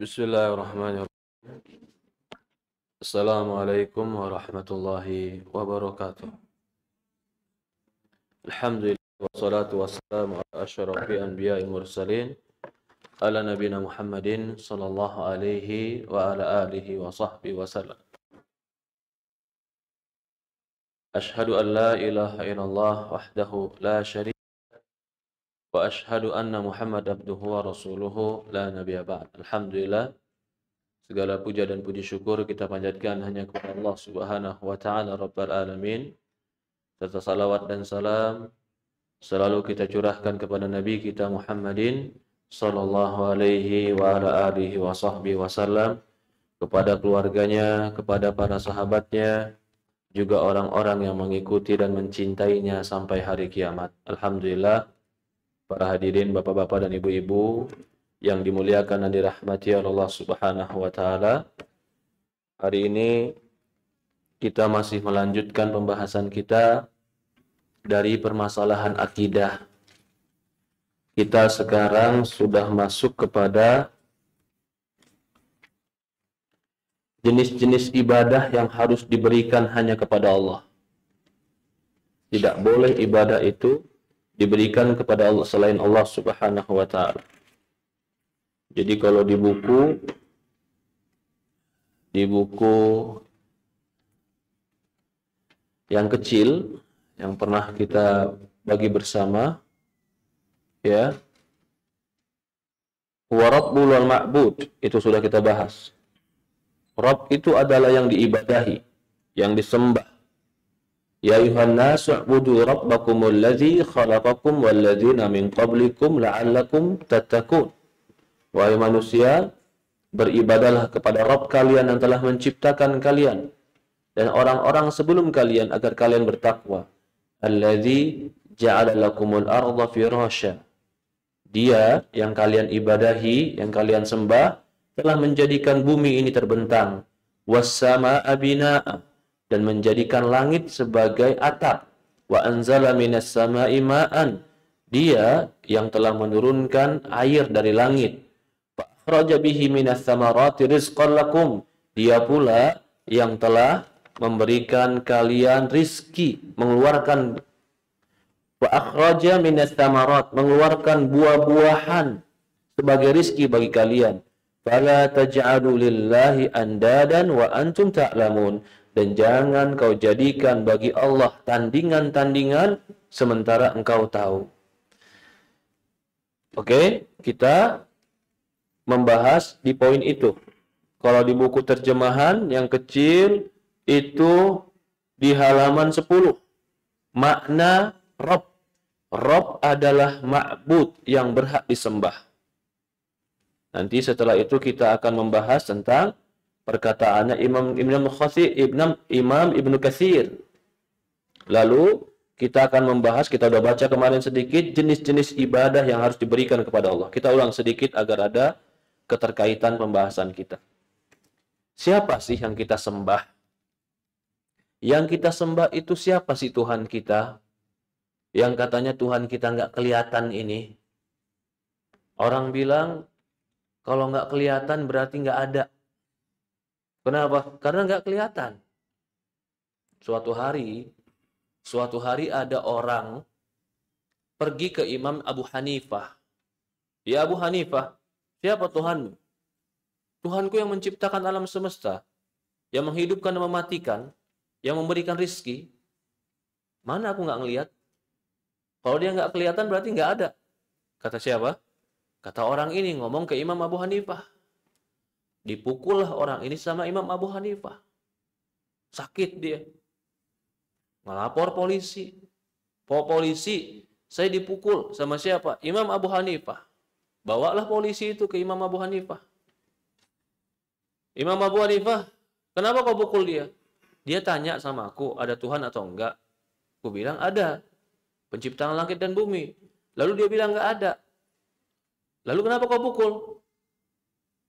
Bismillahirrahmanirrahim. Assalamualaikum warahmatullahi wabarakatuh. Alhamdulillah wassalatu wassalamu ala asyrafil anbiya'i mursalin ala nabiyina Muhammadin sallallahu alaihi wa ala alihi wa sahbihi wasallam. Ashhadu an la ilaha illallah wahdahu la syarika wa ashhadu anna Muhammad abduhu wa rasuluhu la nabiyya ba'd. Alhamdulillah, segala puja dan puji syukur kita panjatkan hanya kepada Allah Subhanahu wa taala Rabbul alamin. Serta salawat dan salam selalu kita curahkan kepada Nabi kita Muhammadin sallallahu alaihi wa ala alihi wa sahbihi wasallam, kepada keluarganya, kepada para sahabatnya, juga orang-orang yang mengikuti dan mencintainya sampai hari kiamat. Alhamdulillah, para hadirin bapak-bapak dan ibu-ibu yang dimuliakan dan dirahmati Allah Subhanahu wa taala. Hari ini kita masih melanjutkan pembahasan kita dari permasalahan akidah. Kita sekarang sudah masuk kepada jenis-jenis ibadah yang harus diberikan hanya kepada Allah. Tidak boleh ibadah itu diberikan kepada Allah selain Allah Subhanahu wa taala. Jadi kalau di buku yang kecil yang pernah kita bagi bersama, ya, wa rabbul ma'bud, itu sudah kita bahas. Rabb itu adalah yang diibadahi, yang disembah. Ya ayuhan nasu u'budu rabbakumul ladzi khalaqakum wal ladzina min qablikum la'allakum tattaqun. Wahai manusia, beribadalah kepada Rabb kalian yang telah menciptakan kalian dan orang-orang sebelum kalian agar kalian bertakwa. Alladzi ja'ala lakumul arda firasya. Dia yang kalian ibadahi, yang kalian sembah, telah menjadikan bumi ini terbentang. Was-samaa'a binaa'a, dan menjadikan langit sebagai atap. Wa anzala minas samaa'i ma'an. Dia yang telah menurunkan air dari langit. Raja bihi minas samarati rizqan lakum. Dia pula yang telah memberikan kalian rizki, mengeluarkan wa akhraja minas samarat, mengeluarkan buah-buahan sebagai rizki bagi kalian. Fala taj'alu lillahi andadan wa antum ta'lamun. Dan jangan kau jadikan bagi Allah tandingan-tandingan sementara engkau tahu. Oke, kita membahas di poin itu. Kalau di buku terjemahan yang kecil itu di halaman 10. Makna Rabb. Rabb adalah ma'bud yang berhak disembah. Nanti setelah itu kita akan membahas tentang perkataannya Imam Ibnu Katsir. Lalu kita akan membahas, kita sudah baca kemarin sedikit, jenis-jenis ibadah yang harus diberikan kepada Allah. Kita ulang sedikit agar ada keterkaitan pembahasan kita. Siapa sih yang kita sembah? Yang kita sembah itu siapa sih Tuhan kita? Yang katanya Tuhan kita nggak kelihatan ini. Orang bilang, kalau nggak kelihatan berarti nggak ada. Kenapa? Karena nggak kelihatan. Suatu hari ada orang pergi ke Imam Abu Hanifah. Ya Abu Hanifah, siapa Tuhanmu? Tuhanku yang menciptakan alam semesta, yang menghidupkan dan mematikan, yang memberikan rizki. Mana aku nggak ngelihat? Kalau dia nggak kelihatan berarti nggak ada. Kata siapa? Kata orang ini ngomong ke Imam Abu Hanifah. Dipukullah orang ini sama Imam Abu Hanifah. Sakit dia. Melapor polisi. Polisi, saya dipukul sama siapa? Imam Abu Hanifah. Bawalah polisi itu ke Imam Abu Hanifah. Imam Abu Hanifah, kenapa kau pukul dia? Dia tanya sama aku, ada Tuhan atau enggak? Aku bilang ada. Penciptaan langit dan bumi. Lalu dia bilang enggak ada. Lalu kenapa kau pukul?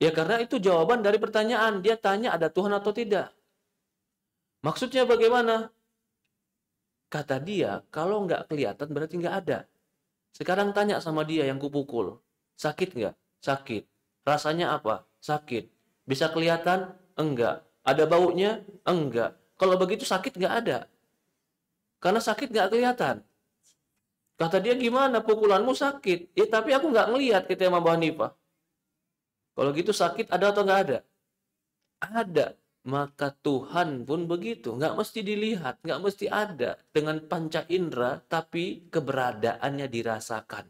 Ya karena itu jawaban dari pertanyaan. Dia tanya ada Tuhan atau tidak. Maksudnya bagaimana? Kata dia, kalau enggak kelihatan berarti enggak ada. Sekarang tanya sama dia yang kupukul. Sakit enggak? Sakit. Rasanya apa? Sakit. Bisa kelihatan? Enggak. Ada baunya? Enggak. Kalau begitu sakit nggak ada. Karena sakit nggak kelihatan. Kata dia, gimana pukulanmu sakit? Ya tapi aku nggak ngelihat, kata Imam Abu Hanifah. Kalau gitu sakit ada atau nggak ada? Ada. Maka Tuhan pun begitu. Nggak mesti dilihat, nggak mesti ada. Dengan panca indera, tapi keberadaannya dirasakan.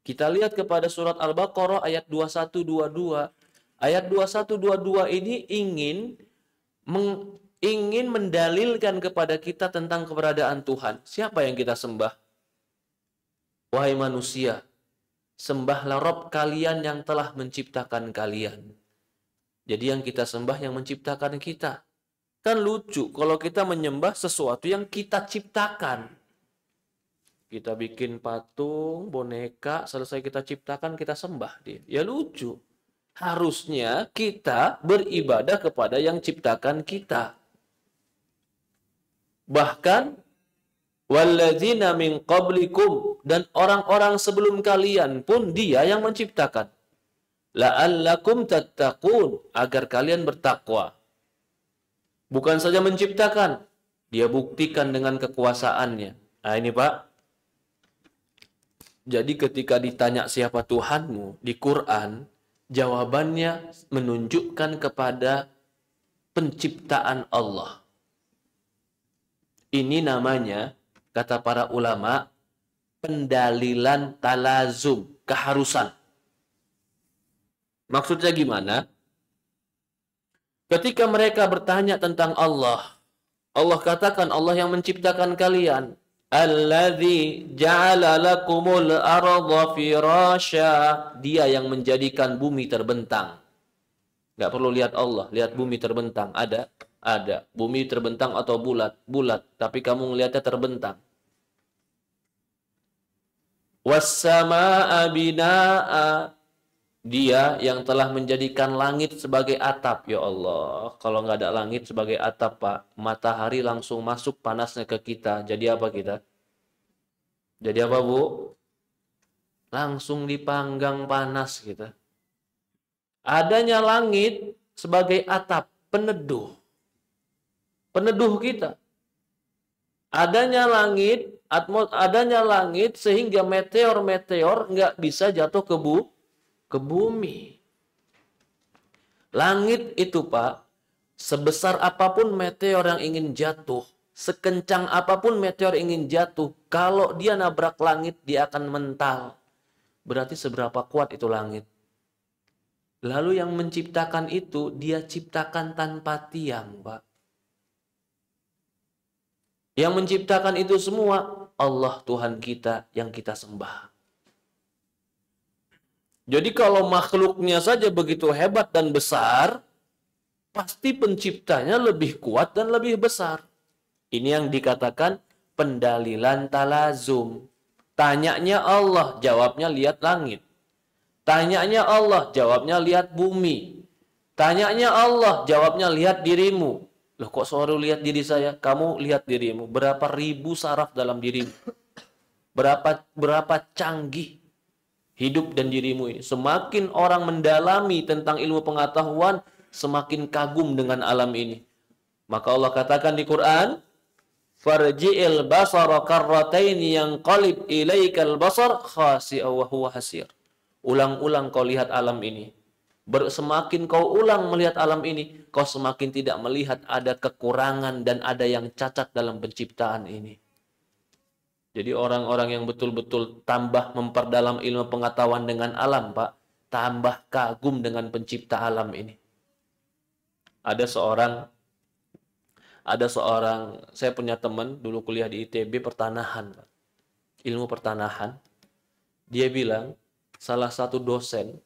Kita lihat kepada surat Al-Baqarah ayat 2122. Ayat 2122 ini ingin mendalilkan kepada kita tentang keberadaan Tuhan. Siapa yang kita sembah? Wahai manusia, sembahlah Rabb kalian yang telah menciptakan kalian. Jadi yang kita sembah yang menciptakan kita. Kan lucu kalau kita menyembah sesuatu yang kita ciptakan. Kita bikin patung, boneka, selesai kita ciptakan, kita sembah dia. Ya lucu. Harusnya kita beribadah kepada yang ciptakan kita. Bahkan walladzina min qablikum, dan orang-orang sebelum kalian pun dia yang menciptakan. La'allakum tattaqun, agar kalian bertakwa. Bukan saja menciptakan, dia buktikan dengan kekuasaannya. Nah ini Pak. Jadi ketika ditanya siapa Tuhanmu di Quran, jawabannya menunjukkan kepada penciptaan Allah. Ini namanya, kata para ulama, pendalilan talazum, keharusan. Maksudnya gimana? Ketika mereka bertanya tentang Allah, Allah katakan Allah yang menciptakan kalian. Alladzi ja'ala lakumul arda firasya. Dia yang menjadikan bumi terbentang. Nggak perlu lihat Allah, lihat bumi terbentang. Ada? Ada. Bumi terbentang atau bulat? Bulat. Tapi kamu ngelihatnya terbentang. Wassama'a bina'a. Dia yang telah menjadikan langit sebagai atap. Ya Allah, kalau nggak ada langit sebagai atap, Pak, matahari langsung masuk panasnya ke kita. Jadi apa kita? Jadi apa, Bu? Langsung dipanggang panas kita. Adanya langit sebagai atap, peneduh. Peneduh kita. Adanya langit sehingga meteor-meteor nggak bisa jatuh ke bumi. Langit itu, Pak, sebesar apapun meteor yang ingin jatuh, sekencang apapun meteor ingin jatuh, kalau dia nabrak langit, dia akan mental. Berarti seberapa kuat itu langit. Lalu yang menciptakan itu, dia ciptakan tanpa tiang, Pak. Yang menciptakan itu semua, Allah Tuhan kita yang kita sembah. Jadi kalau makhluknya saja begitu hebat dan besar, pasti penciptanya lebih kuat dan lebih besar. Ini yang dikatakan pendalilan talazum. Tanyanya Allah, jawabnya lihat langit. Tanyanya Allah, jawabnya lihat bumi. Tanyanya Allah, jawabnya lihat dirimu. Loh kok selalu lihat diri saya? Kamu lihat dirimu. Berapa ribu saraf dalam dirimu? Berapa canggih hidup dan dirimu ini. Semakin orang mendalami tentang ilmu pengetahuan, semakin kagum dengan alam ini. Maka Allah katakan di Quran, farji'il basara karrataini yanqalib ilaikal basar khasi'a wa huwa hasir. Ulang-ulang kau lihat alam ini. Semakin kau ulang melihat alam ini, kau semakin tidak melihat ada kekurangan dan ada yang cacat dalam penciptaan ini. Jadi orang-orang yang betul-betul tambah memperdalam ilmu pengetahuan dengan alam, Pak, tambah kagum dengan pencipta alam ini. Ada seorang, saya punya teman dulu kuliah di ITB pertanahan, Pak. Ilmu pertanahan. Dia bilang, salah satu dosen,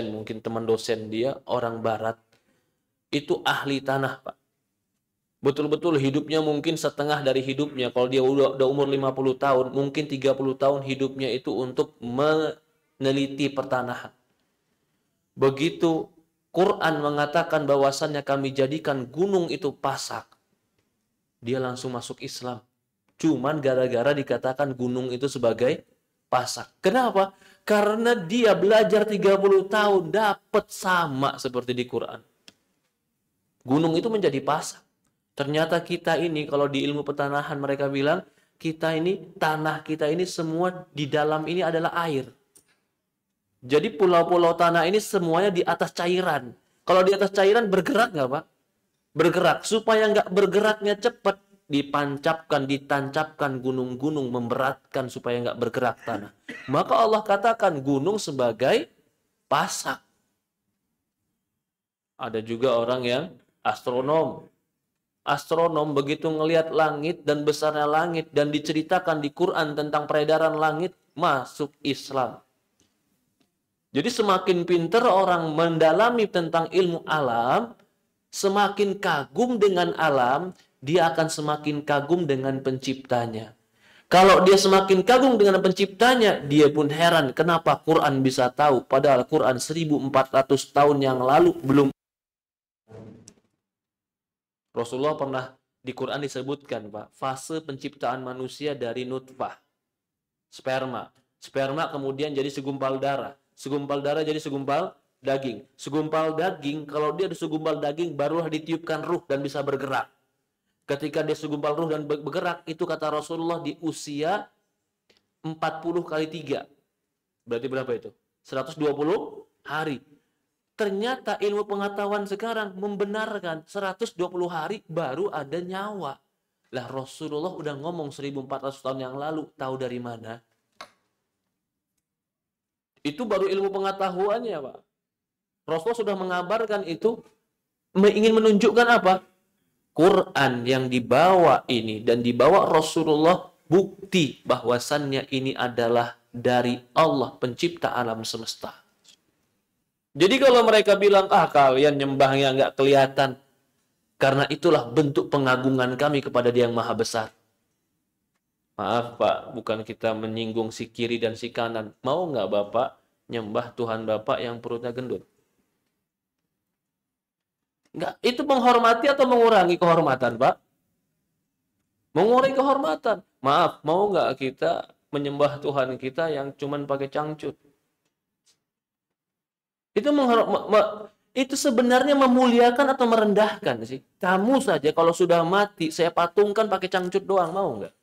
mungkin teman dosen dia, orang barat, itu ahli tanah, Pak. Betul-betul hidupnya mungkin setengah dari hidupnya. Kalau dia udah umur 50 tahun, mungkin 30 tahun hidupnya itu untuk meneliti pertanahan. Begitu Quran mengatakan bahwasannya kami jadikan gunung itu pasak, dia langsung masuk Islam. Cuman gara-gara dikatakan gunung itu sebagai pasak. Kenapa? Karena dia belajar 30 tahun dapat sama seperti di Quran. Gunung itu menjadi pasak. Ternyata kita ini kalau di ilmu petanahan mereka bilang, kita ini, tanah kita ini semua di dalam ini adalah air. Jadi pulau-pulau tanah ini semuanya di atas cairan. Kalau di atas cairan bergerak nggak, Pak? Bergerak. Supaya nggak bergeraknya cepat, ditancapkan gunung-gunung, memberatkan supaya nggak bergerak tanah. Maka Allah katakan gunung sebagai pasak. Ada juga orang yang astronom. Astronom begitu ngelihat langit dan besarnya langit dan diceritakan di Quran tentang peredaran langit, masuk Islam. Jadi semakin pintar orang mendalami tentang ilmu alam, semakin kagum dengan alam, dia akan semakin kagum dengan penciptanya. Kalau dia semakin kagum dengan penciptanya, dia pun heran kenapa Quran bisa tahu. Padahal Quran 1400 tahun yang lalu belum. Rasulullah pernah di Quran disebutkan, Pak, fase penciptaan manusia dari nutfah, sperma. Sperma kemudian jadi segumpal darah. Segumpal darah jadi segumpal daging. Segumpal daging, kalau dia ada segumpal daging, barulah ditiupkan ruh dan bisa bergerak. Ketika dia segumpal ruh dan bergerak, itu kata Rasulullah di usia 40 kali 3. Berarti berapa itu? 120 hari. Ternyata ilmu pengetahuan sekarang membenarkan 120 hari baru ada nyawa. Lah Rasulullah udah ngomong 1400 tahun yang lalu, tahu dari mana? Itu baru ilmu pengetahuannya, Pak. Rasulullah sudah mengabarkan itu, ingin menunjukkan apa? Quran yang dibawa ini dan dibawa Rasulullah bukti bahwasannya ini adalah dari Allah pencipta alam semesta. Jadi kalau mereka bilang, kalian nyembahnya nggak kelihatan, karena itulah bentuk pengagungan kami kepada Dia yang Maha Besar. Maaf Pak, bukan kita menyinggung si kiri dan si kanan. Mau nggak Bapak nyembah Tuhan Bapak yang perutnya gendut? Nggak, itu menghormati atau mengurangi kehormatan, Pak? Mengurangi kehormatan. Maaf, mau nggak kita menyembah Tuhan kita yang cuman pakai cangcut? Itu sebenarnya memuliakan atau merendahkan sih? Kamu saja kalau sudah mati, saya patungkan pakai cangcut doang, mau nggak?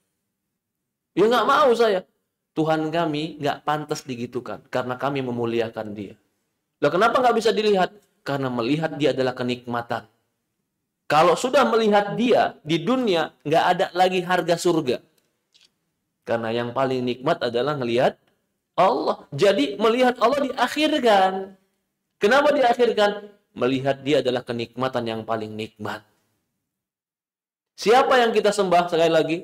Ya nggak mau saya. Tuhan kami nggak pantas digitukan, karena kami memuliakan Dia. Lah kenapa nggak bisa dilihat? Karena melihat Dia adalah kenikmatan. Kalau sudah melihat Dia di dunia, nggak ada lagi harga surga. Karena yang paling nikmat adalah melihat Allah. Jadi melihat Allah diakhirkan. Kenapa diakhirkan? Melihat Dia adalah kenikmatan yang paling nikmat. Siapa yang kita sembah sekali lagi?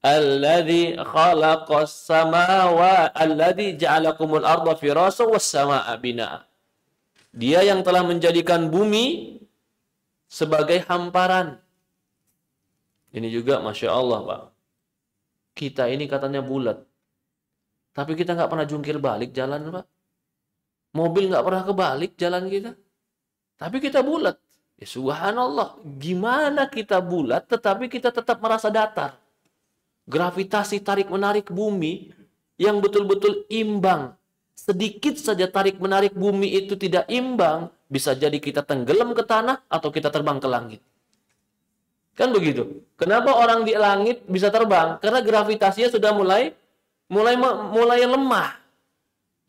Alladzi khalaqas samawati alladzi ja'alakumul arda firasha was samaa binaa. Dia yang telah menjadikan bumi sebagai hamparan. Ini juga Masya Allah, Pak. Kita ini katanya bulat. Tapi kita nggak pernah jungkir balik jalan, Pak. Mobil nggak pernah kebalik jalan kita. Tapi kita bulat. Ya subhanallah. Gimana kita bulat tetapi kita tetap merasa datar. Gravitasi tarik-menarik bumi yang betul-betul imbang. Sedikit saja tarik-menarik bumi itu tidak imbang, bisa jadi kita tenggelam ke tanah atau kita terbang ke langit. Kan begitu. Kenapa orang di langit bisa terbang? Karena gravitasinya sudah mulai lemah.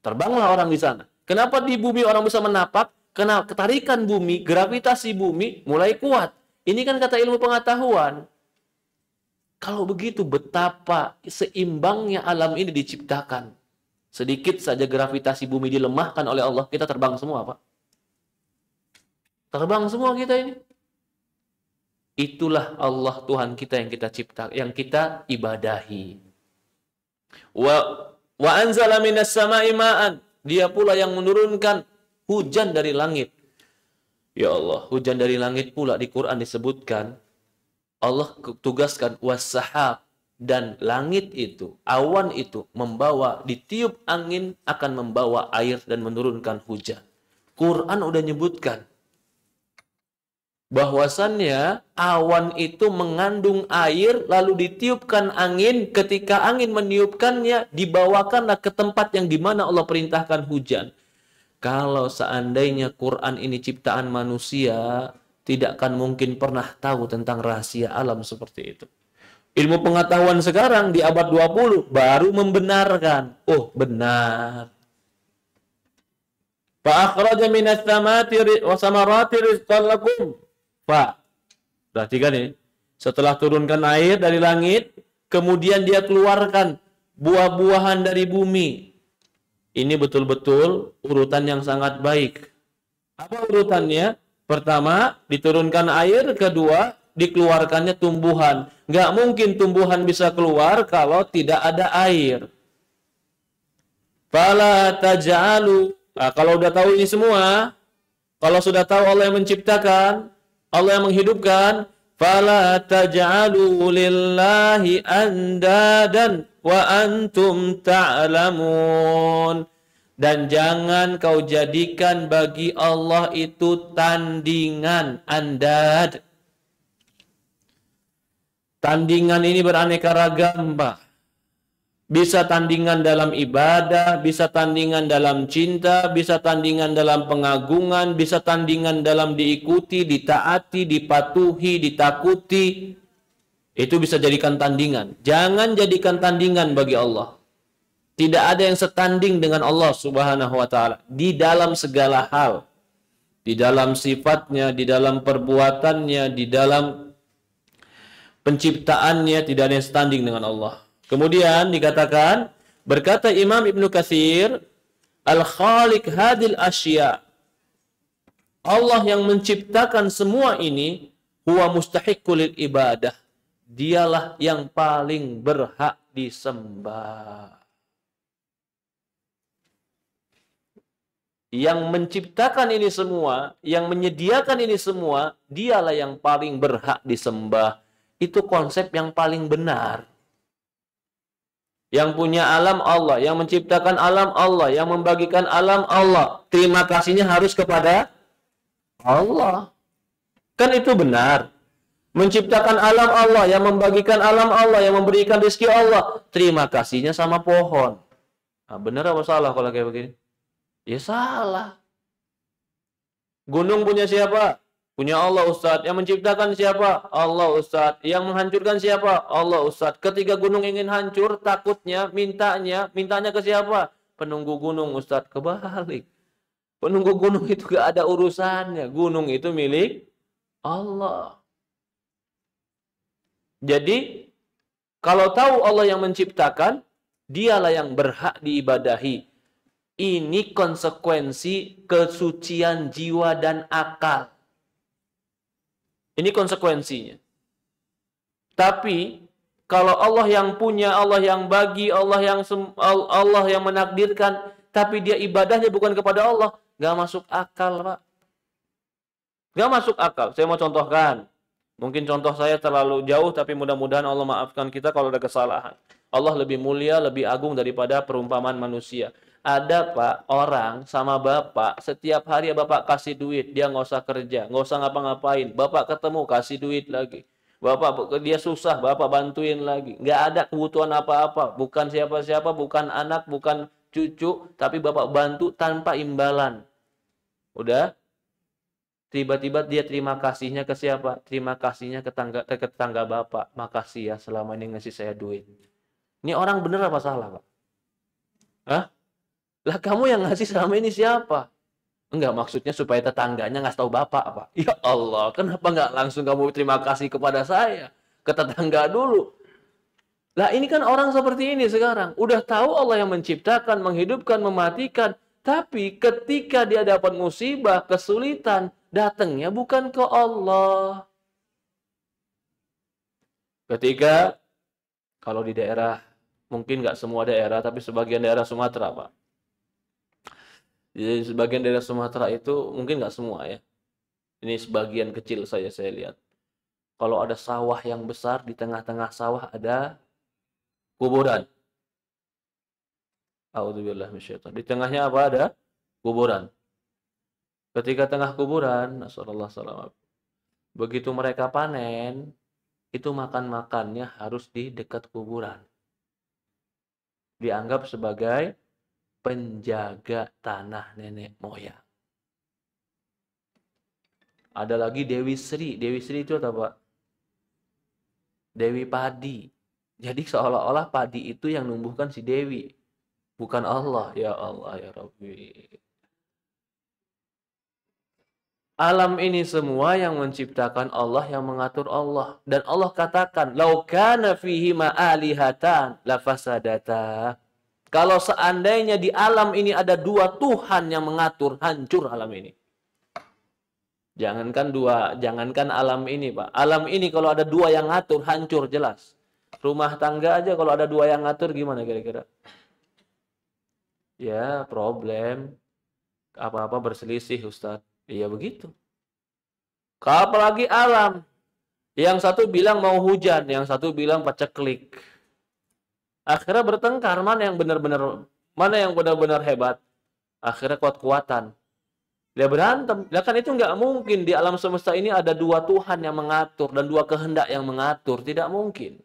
Terbanglah orang di sana. Kenapa di bumi orang bisa menapak? Karena ketarikan bumi, gravitasi bumi mulai kuat. Ini kan kata ilmu pengetahuan. Kalau begitu, betapa seimbangnya alam ini diciptakan. Sedikit saja gravitasi bumi dilemahkan oleh Allah, kita terbang semua, Pak. Terbang semua kita ini. Itulah Allah Tuhan kita yang kita cipta, yang kita ibadahi. Wa anzala minas sama'i ma'an. Dia pula yang menurunkan hujan dari langit. Ya Allah, hujan dari langit pula di Quran disebutkan. Allah tugaskan was-sahab, dan langit itu, awan itu membawa, ditiup angin akan membawa air dan menurunkan hujan. Quran udah nyebutkan. bahwasannya awan itu mengandung air lalu ditiupkan angin, ketika angin meniupkannya dibawakanlah ke tempat yang dimana Allah perintahkan hujan. Kalau seandainya Quran ini ciptaan manusia, tidak akan mungkin pernah tahu tentang rahasia alam seperti itu. Ilmu pengetahuan sekarang di abad 20 baru membenarkan. Oh, benar. Fa akhraja minas samati wa samarati rizqan lakum. Fa. Perhatikan ini. Setelah turunkan air dari langit, kemudian dia keluarkan buah-buahan dari bumi. Ini betul-betul urutan yang sangat baik. Apa urutannya? Pertama, diturunkan air. Kedua, dikeluarkannya tumbuhan. Nggak mungkin tumbuhan bisa keluar kalau tidak ada air. Fala taj'alu. Nah, kalau udah tahu ini semua, kalau sudah tahu Allah yang menciptakan, Allah yang menghidupkan, fala taj'alu lillahi andadan wa antum ta'lamun. Dan jangan kau jadikan bagi Allah itu tandingan, andad. Tandingan ini beraneka ragam, Pak. Bisa tandingan dalam ibadah, bisa tandingan dalam cinta, bisa tandingan dalam pengagungan, bisa tandingan dalam diikuti, ditaati, dipatuhi, ditakuti. Itu bisa jadikan tandingan. Jangan jadikan tandingan bagi Allah. Tidak ada yang setanding dengan Allah Subhanahu wa ta'ala di dalam segala hal. Di dalam sifatnya, di dalam perbuatannya, di dalam penciptaannya, tidak ada yang setanding dengan Allah. Kemudian dikatakan, berkata Imam Ibnu Katsir, Al-Khaliq hadil asya. Allah yang menciptakan semua ini, huwa mustahiqqul ibadah. Dialah yang paling berhak disembah. Yang menciptakan ini semua, yang menyediakan ini semua, dialah yang paling berhak disembah. Itu konsep yang paling benar. Yang punya alam Allah, yang menciptakan alam Allah, yang membagikan alam Allah. Terima kasihnya harus kepada Allah. Kan itu benar. Menciptakan alam Allah, yang membagikan alam Allah, yang memberikan rezeki Allah. Terima kasihnya sama pohon. Nah, benar apa salah kalau kayak begini? Ya salah. Gunung punya siapa? Punya Allah, Ustadz. Yang menciptakan siapa? Allah, Ustadz. Yang menghancurkan siapa? Allah, Ustadz. Ketika gunung ingin hancur, takutnya, mintanya ke siapa? Penunggu gunung, Ustadz. Kebalik. Penunggu gunung itu gak ada urusannya. Gunung itu milik Allah. Jadi, kalau tahu Allah yang menciptakan, dialah yang berhak diibadahi. Ini konsekuensi kesucian jiwa dan akal. Ini konsekuensinya. Tapi kalau Allah yang punya, Allah yang bagi, Allah yang menakdirkan, tapi dia ibadahnya bukan kepada Allah, nggak masuk akal, Pak. Nggak masuk akal. Saya mau contohkan. Mungkin contoh saya terlalu jauh, tapi mudah-mudahan Allah maafkan kita kalau ada kesalahan. Allah lebih mulia, lebih agung daripada perumpamaan manusia. Ada, Pak, orang sama bapak, setiap hari bapak kasih duit, dia nggak usah kerja, nggak usah ngapa-ngapain. Bapak ketemu, kasih duit lagi. Bapak, dia susah, bapak bantuin lagi. Nggak ada kebutuhan apa-apa, bukan siapa-siapa, bukan anak, bukan cucu, tapi bapak bantu tanpa imbalan. Udah? Tiba-tiba dia terima kasihnya ke siapa? Terima kasihnya ke tetangga bapak. Makasih ya selama ini ngasih saya duit. Ini orang bener apa salah, Pak? Hah? Lah kamu yang ngasih selama ini siapa? Enggak, maksudnya supaya tetangganya ngasih tahu bapak, Pak. Ya Allah, kenapa nggak langsung kamu terima kasih kepada saya? Ke tetangga dulu. Lah ini kan orang seperti ini sekarang. Udah tahu Allah yang menciptakan, menghidupkan, mematikan. Tapi ketika dia dapat musibah, kesulitan, datangnya bukan ke Allah. Ketika, kalau di daerah, mungkin nggak semua daerah, tapi sebagian daerah Sumatera, Pak. Jadi sebagian daerah Sumatera itu mungkin nggak semua ya. Ini sebagian kecil saja saya lihat. Kalau ada sawah yang besar, di tengah-tengah sawah ada kuburan. A'udzubillah minasyaitonir. Di tengahnya apa ada? Kuburan. Ketika tengah kuburan, nasallallahu alaihi wasallam. Begitu mereka panen, itu makan-makannya harus di dekat kuburan. Dianggap sebagai penjaga tanah nenek moyang. Ada lagi Dewi Sri. Dewi Sri itu apa? Dewi padi. Jadi seolah-olah padi itu yang numbuhkan si Dewi. Bukan Allah. Ya Allah, ya Rabbi. Alam ini semua yang menciptakan Allah, yang mengatur Allah. Dan Allah katakan, "Lau kana fihi ma'alihatan lafasadata." Kalau seandainya di alam ini ada dua Tuhan yang mengatur, hancur alam ini. Jangankan alam ini, Pak. Alam ini kalau ada dua yang ngatur, hancur jelas. Rumah tangga aja kalau ada dua yang ngatur, gimana kira-kira? Ya, problem. Apa-apa berselisih, Ustadz. Iya begitu. Apalagi alam. Yang satu bilang mau hujan, yang satu bilang paceklik. Akhirnya bertengkar, mana yang benar-benar hebat. Akhirnya kuat-kuatan. Dia berantem. Ya kan itu nggak mungkin. Di alam semesta ini ada dua Tuhan yang mengatur dan dua kehendak yang mengatur. Tidak mungkin.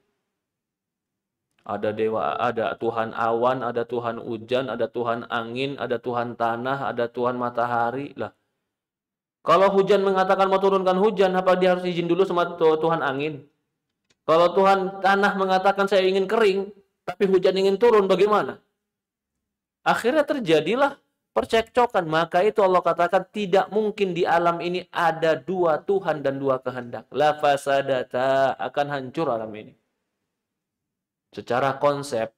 Ada Tuhan awan, ada Tuhan hujan, ada Tuhan angin, ada Tuhan tanah, ada Tuhan matahari. Lah, kalau hujan mengatakan mau turunkan hujan, apa dia harus izin dulu sama Tuhan angin? Kalau Tuhan tanah mengatakan saya ingin kering, tapi hujan ingin turun, bagaimana? Akhirnya terjadilah percekcokan. Maka itu Allah katakan tidak mungkin di alam ini ada dua Tuhan dan dua kehendak. La fasadata, akan hancur alam ini. Secara konsep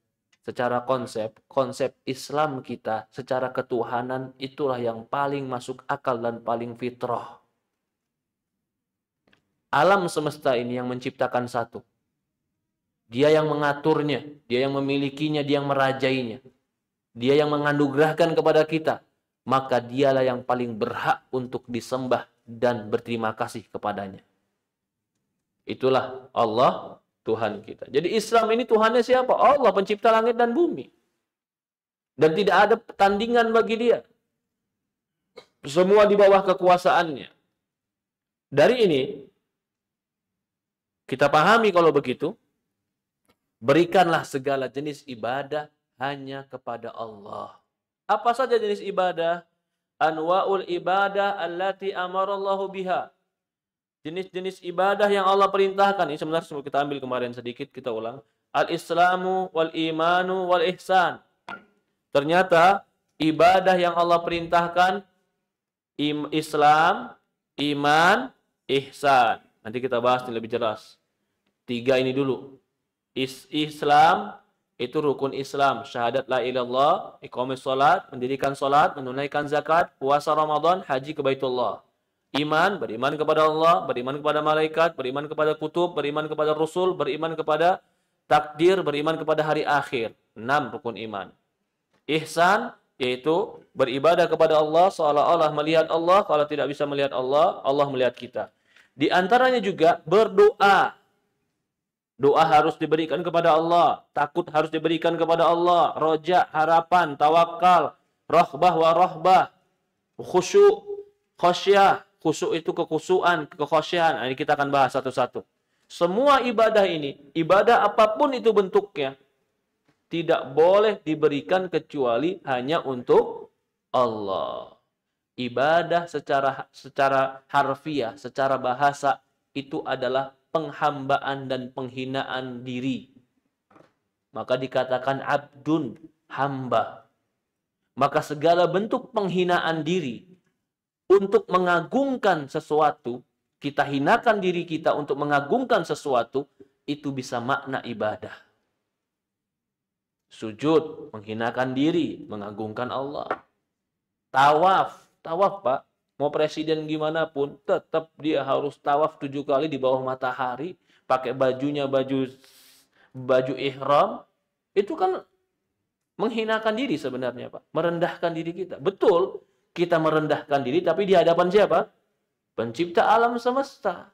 Islam kita, secara ketuhanan, itulah yang paling masuk akal dan paling fitrah. Alam semesta ini yang menciptakan satu. Dia yang mengaturnya, dia yang memilikinya, dia yang merajainya. Dia yang menganugerahkan kepada kita. Maka dialah yang paling berhak untuk disembah dan berterima kasih kepadanya. Itulah Allah, Tuhan kita. Jadi Islam ini Tuhannya siapa? Allah, pencipta langit dan bumi. Dan tidak ada tandingan bagi dia. Semua di bawah kekuasaannya. Dari ini, kita pahami kalau begitu, berikanlah segala jenis ibadah hanya kepada Allah. Apa saja jenis ibadah? Anwa'ul ibadah allati amarallahu biha. Jenis-jenis ibadah yang Allah perintahkan. Ini sebenarnya kita ambil kemarin sedikit, kita ulang. Al-Islamu wal imanu wal ihsan. Ternyata ibadah yang Allah perintahkan Islam, iman, ihsan. Nanti kita bahas ini lebih jelas. 3 ini dulu. Islam itu rukun Islam, syahadat la ilallah, iqamis salat, mendirikan salat, menunaikan zakat, puasa Ramadan, haji ke Baitullah. Iman, beriman kepada Allah, beriman kepada malaikat, beriman kepada kutub, beriman kepada rasul, beriman kepada takdir, beriman kepada hari akhir. 6 rukun iman. Ihsan, yaitu beribadah kepada Allah seolah-olah melihat Allah. Kalau tidak bisa melihat Allah, Allah melihat kita. Di antaranya juga berdoa. Doa harus diberikan kepada Allah. Takut harus diberikan kepada Allah. Roja, harapan, tawakal, rahbah wa rahbah, khusyuk, khosyah. Khusyuk itu kekhusyuan, kekhosyahan. Ini kita akan bahas satu-satu. Semua ibadah ini, ibadah apapun itu bentuknya, tidak boleh diberikan kecuali hanya untuk Allah. Ibadah secara harfiah, secara bahasa, itu adalah penghambaan dan penghinaan diri. Maka dikatakan abdun, hamba. Maka segala bentuk penghinaan diri untuk mengagungkan sesuatu, kita hinakan diri kita untuk mengagungkan sesuatu, itu bisa makna ibadah. Sujud, menghinakan diri, mengagungkan Allah. Tawaf, Pak. Mau presiden gimana pun, tetap dia harus tawaf 7 kali di bawah matahari, pakai bajunya baju ihram. Itu kan menghinakan diri sebenarnya, Pak. Merendahkan diri kita. Betul, kita merendahkan diri, tapi di hadapan siapa? Pencipta alam semesta.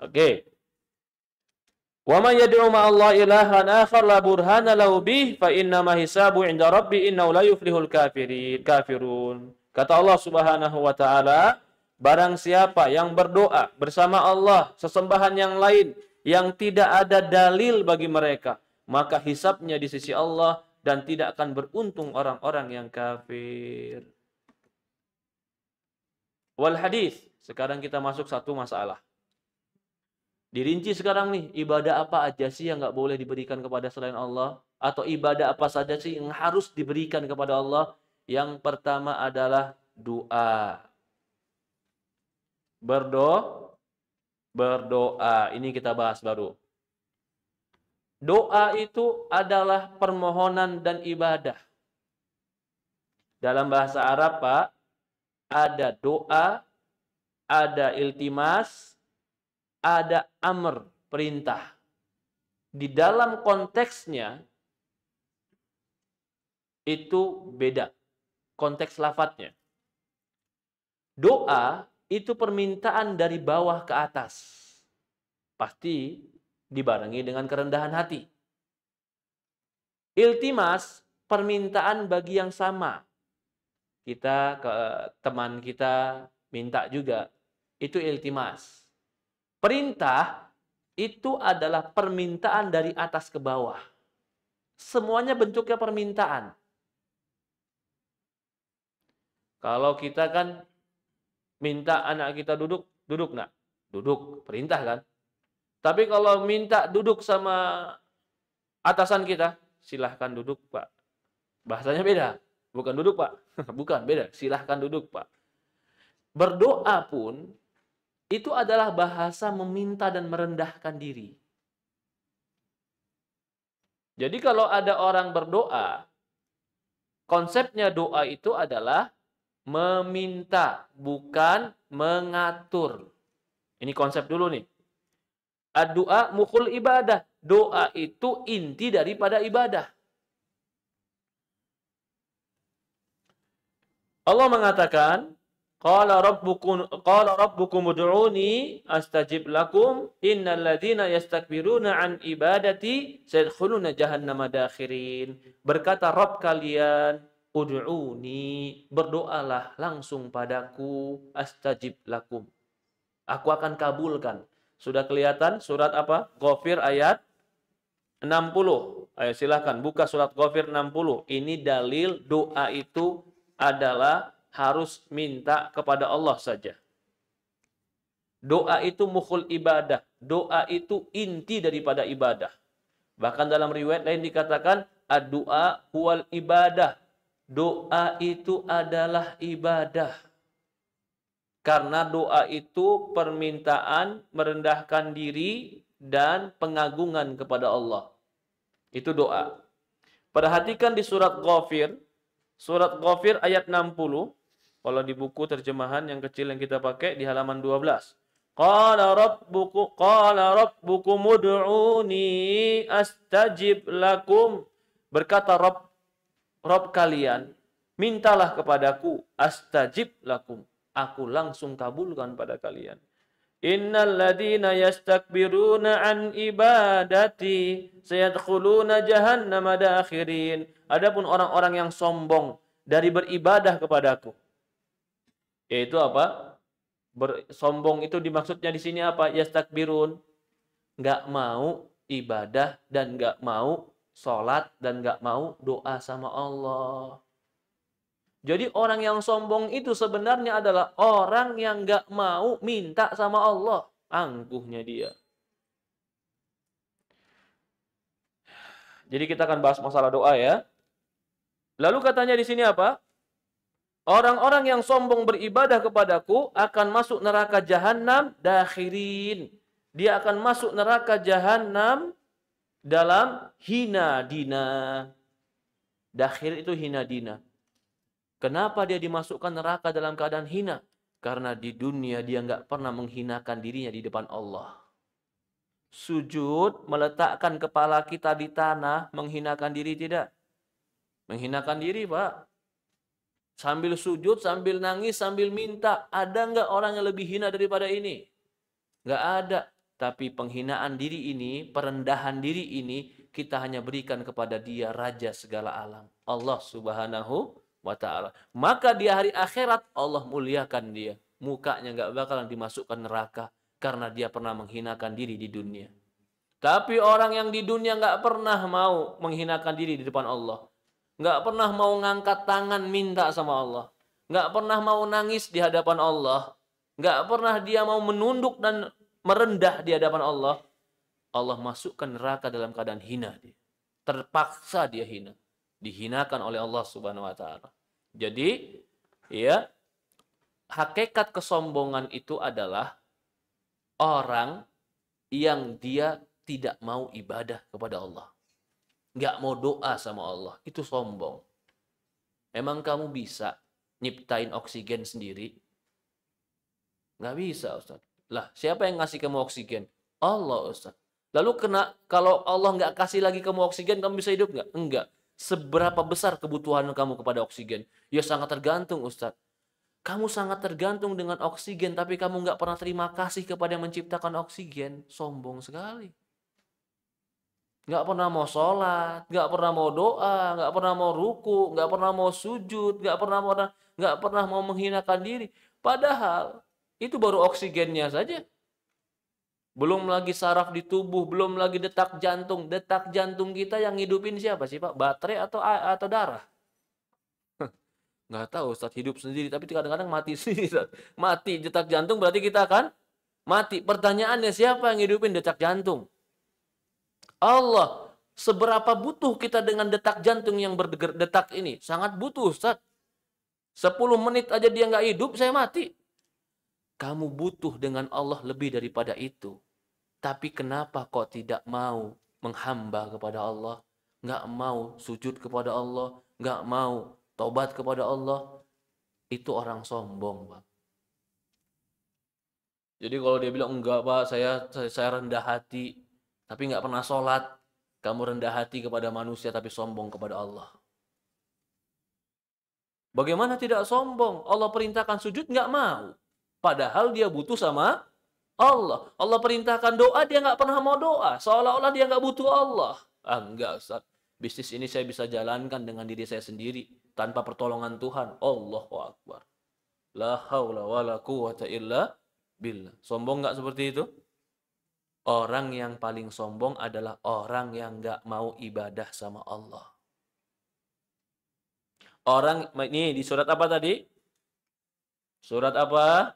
Oke. Wa man yad'u ma'allahi ilahan akhar la burhana lahu bih fa inna ma hisabu 'inda rabbi innahu la yuflihul kafirun. Kata Allah Subhanahu wa taala, barang siapa yang berdoa bersama Allah, sesembahan yang lain, yang tidak ada dalil bagi mereka, maka hisabnya di sisi Allah dan tidak akan beruntung orang-orang yang kafir. Wal hadis. Sekarang kita masuk satu masalah. Dirinci sekarang nih, ibadah apa aja sih yang nggak boleh diberikan kepada selain Allah? Atau ibadah apa saja sih yang harus diberikan kepada Allah? Yang pertama adalah doa. Berdoa. Ini kita bahas baru. Doa itu adalah permohonan dan ibadah. Dalam bahasa Arab, Pak, ada doa, ada iltimas, ada amr, perintah. Di dalam konteksnya itu beda. Konteks lafadznya. Doa itu permintaan dari bawah ke atas. Pasti dibarengi dengan kerendahan hati. Iltimas, permintaan bagi yang sama. Kita ke teman kita minta juga. Itu iltimas. Perintah itu adalah permintaan dari atas ke bawah. Semuanya bentuknya permintaan. Kalau kita kan minta anak kita duduk, duduk nak. Duduk, perintah kan. Tapi kalau minta duduk sama atasan kita, silahkan duduk Pak. Bahasanya beda. Bukan duduk Pak. Bukan, beda. Silahkan duduk Pak. Berdoa pun itu adalah bahasa meminta dan merendahkan diri. Jadi kalau ada orang berdoa, konsepnya doa itu adalah meminta, bukan mengatur. Ini konsep dulu nih. Ad-du'a mukhul ibadah. Doa itu inti daripada ibadah. Allah mengatakan, Qala rabbukum ud'uni astajib lakum innal ladzina yastakbiruna an ibadati sayadkhuluna jahannama dakhirin. Berkata Rabb kalian, ud'uni, berdoalah langsung padaku, astajib lakum. Aku akan kabulkan. Sudah kelihatan surat apa? Ghafir ayat 60. Ayo silakan buka surat Ghafir 60. Ini dalil doa itu adalah harus minta kepada Allah saja. Doa itu mukhul ibadah. Doa itu inti daripada ibadah. Bahkan dalam riwayat lain dikatakan, ad-du'a huwal ibadah. Doa itu adalah ibadah. Karena doa itu permintaan merendahkan diri dan pengagungan kepada Allah. Itu doa. Perhatikan di surat Ghafir ayat 60. Kalau di buku terjemahan yang kecil yang kita pakai di halaman 12. Qala rabbukum ud'uni astajib lakum. Berkata Rabb kalian, mintalah kepadaku, astajib lakum. Aku langsung kabulkan pada kalian. Innal ladzina yastakbiruna an ibadati sayadkhuluna jahannama dakhirin. Adapun orang-orang yang sombong dari beribadah kepadaku. Yaitu apa? Sombong itu dimaksudnya di sini apa? Yastakbirun. Enggak mau ibadah dan enggak mau sholat dan enggak mau doa sama Allah. Jadi orang yang sombong itu sebenarnya adalah orang yang enggak mau minta sama Allah. Angkuhnya dia. Jadi kita akan bahas masalah doa ya. Lalu katanya di sini apa? Orang-orang yang sombong beribadah kepadaku akan masuk neraka jahanam dakhirin. Dia akan masuk neraka jahanam dalam hina dina. Dakhir itu hina dina. Kenapa dia dimasukkan neraka dalam keadaan hina? Karena di dunia dia nggak pernah menghinakan dirinya di depan Allah. Sujud, meletakkan kepala kita di tanah, menghinakan diri tidak? Menghinakan diri, Pak. Sambil sujud, sambil nangis, sambil minta. Ada nggak orang yang lebih hina daripada ini? Nggak ada. Tapi penghinaan diri ini, perendahan diri ini, kita hanya berikan kepada Dia, Raja segala alam. Allah Subhanahu wa ta'ala. Maka di hari akhirat, Allah muliakan Dia. mukanya nggak bakalan dimasukkan neraka karena dia pernah menghinakan diri di dunia. Tapi orang yang di dunia nggak pernah mau menghinakan diri di depan Allah, nggak pernah mau ngangkat tangan minta sama Allah, nggak pernah mau nangis di hadapan Allah, nggak pernah dia mau menunduk dan merendah di hadapan Allah, Allah masukkan neraka dalam keadaan hina dia. Terpaksa dia hina. Dihinakan oleh Allah Subhanahu wa taala. Jadi, ya, hakikat kesombongan itu adalah orang yang dia tidak mau ibadah kepada Allah. Nggak mau doa sama Allah. Itu sombong. Emang kamu bisa nyiptain oksigen sendiri? Nggak bisa, Ustaz. Lah, siapa yang ngasih kamu oksigen? Allah, Ustaz. Lalu kalau Allah nggak kasih lagi kamu oksigen, kamu bisa hidup nggak? Enggak. Seberapa besar kebutuhan kamu kepada oksigen? Ya sangat tergantung, Ustaz. Kamu sangat tergantung dengan oksigen, tapi kamu nggak pernah terima kasih kepada yang menciptakan oksigen. Sombong sekali. Nggak pernah mau sholat, nggak pernah mau doa, nggak pernah mau ruku, nggak pernah mau sujud, nggak pernah mau menghinakan diri. Padahal itu baru oksigennya saja. Belum lagi saraf di tubuh, belum lagi detak jantung. Detak jantung kita yang ngidupin siapa sih, Pak? Baterai atau darah? Nggak tahu, Ustaz, hidup sendiri, tapi kadang-kadang mati sendiri, Ustaz. Mati detak jantung berarti kita akan mati. Pertanyaannya, siapa yang ngidupin detak jantung? Allah. Seberapa butuh kita dengan detak jantung yang berdetak ini? Sangat butuh, Ustaz. 10 menit aja dia nggak hidup, saya mati. Kamu butuh dengan Allah lebih daripada itu. Tapi kenapa kok tidak mau menghamba kepada Allah? Nggak mau sujud kepada Allah? Nggak mau tobat kepada Allah? Itu orang sombong, Pak. Jadi kalau dia bilang, enggak, Pak, saya rendah hati, tapi nggak pernah sholat. Kamu rendah hati kepada manusia, tapi sombong kepada Allah. Bagaimana tidak sombong? Allah perintahkan sujud, nggak mau. Padahal dia butuh sama Allah. Allah perintahkan doa, dia nggak pernah mau doa. Seolah-olah dia nggak butuh Allah. Enggak, Ustaz. Bisnis ini saya bisa jalankan dengan diri saya sendiri. Tanpa pertolongan Tuhan. Allahu Akbar. La haula wa la quwata illa billah. Sombong nggak seperti itu? Orang yang paling sombong adalah orang yang nggak mau ibadah sama Allah. Orang, ini di surat apa tadi? Surat apa?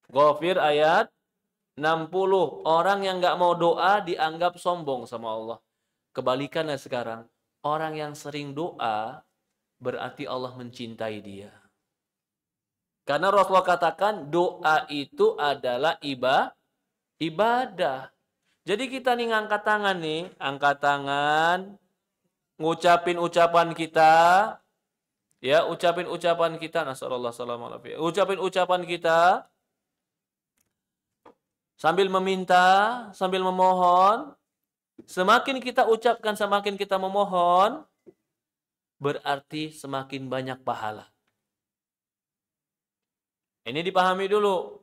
Ghafir ayat 60. Orang yang nggak mau doa dianggap sombong sama Allah. Kebalikannya sekarang. Orang yang sering doa berarti Allah mencintai dia. Karena Rasulullah katakan doa itu adalah ibadah. Jadi kita nih ngangkat tangan nih. Angkat tangan. Ngucapin ucapan kita. Ya, ucapin ucapan kita. Nasallallahu alaihi wasallam. Ucapin ucapan kita. Sambil meminta, sambil memohon. Semakin kita ucapkan, semakin kita memohon, berarti semakin banyak pahala. Ini dipahami dulu.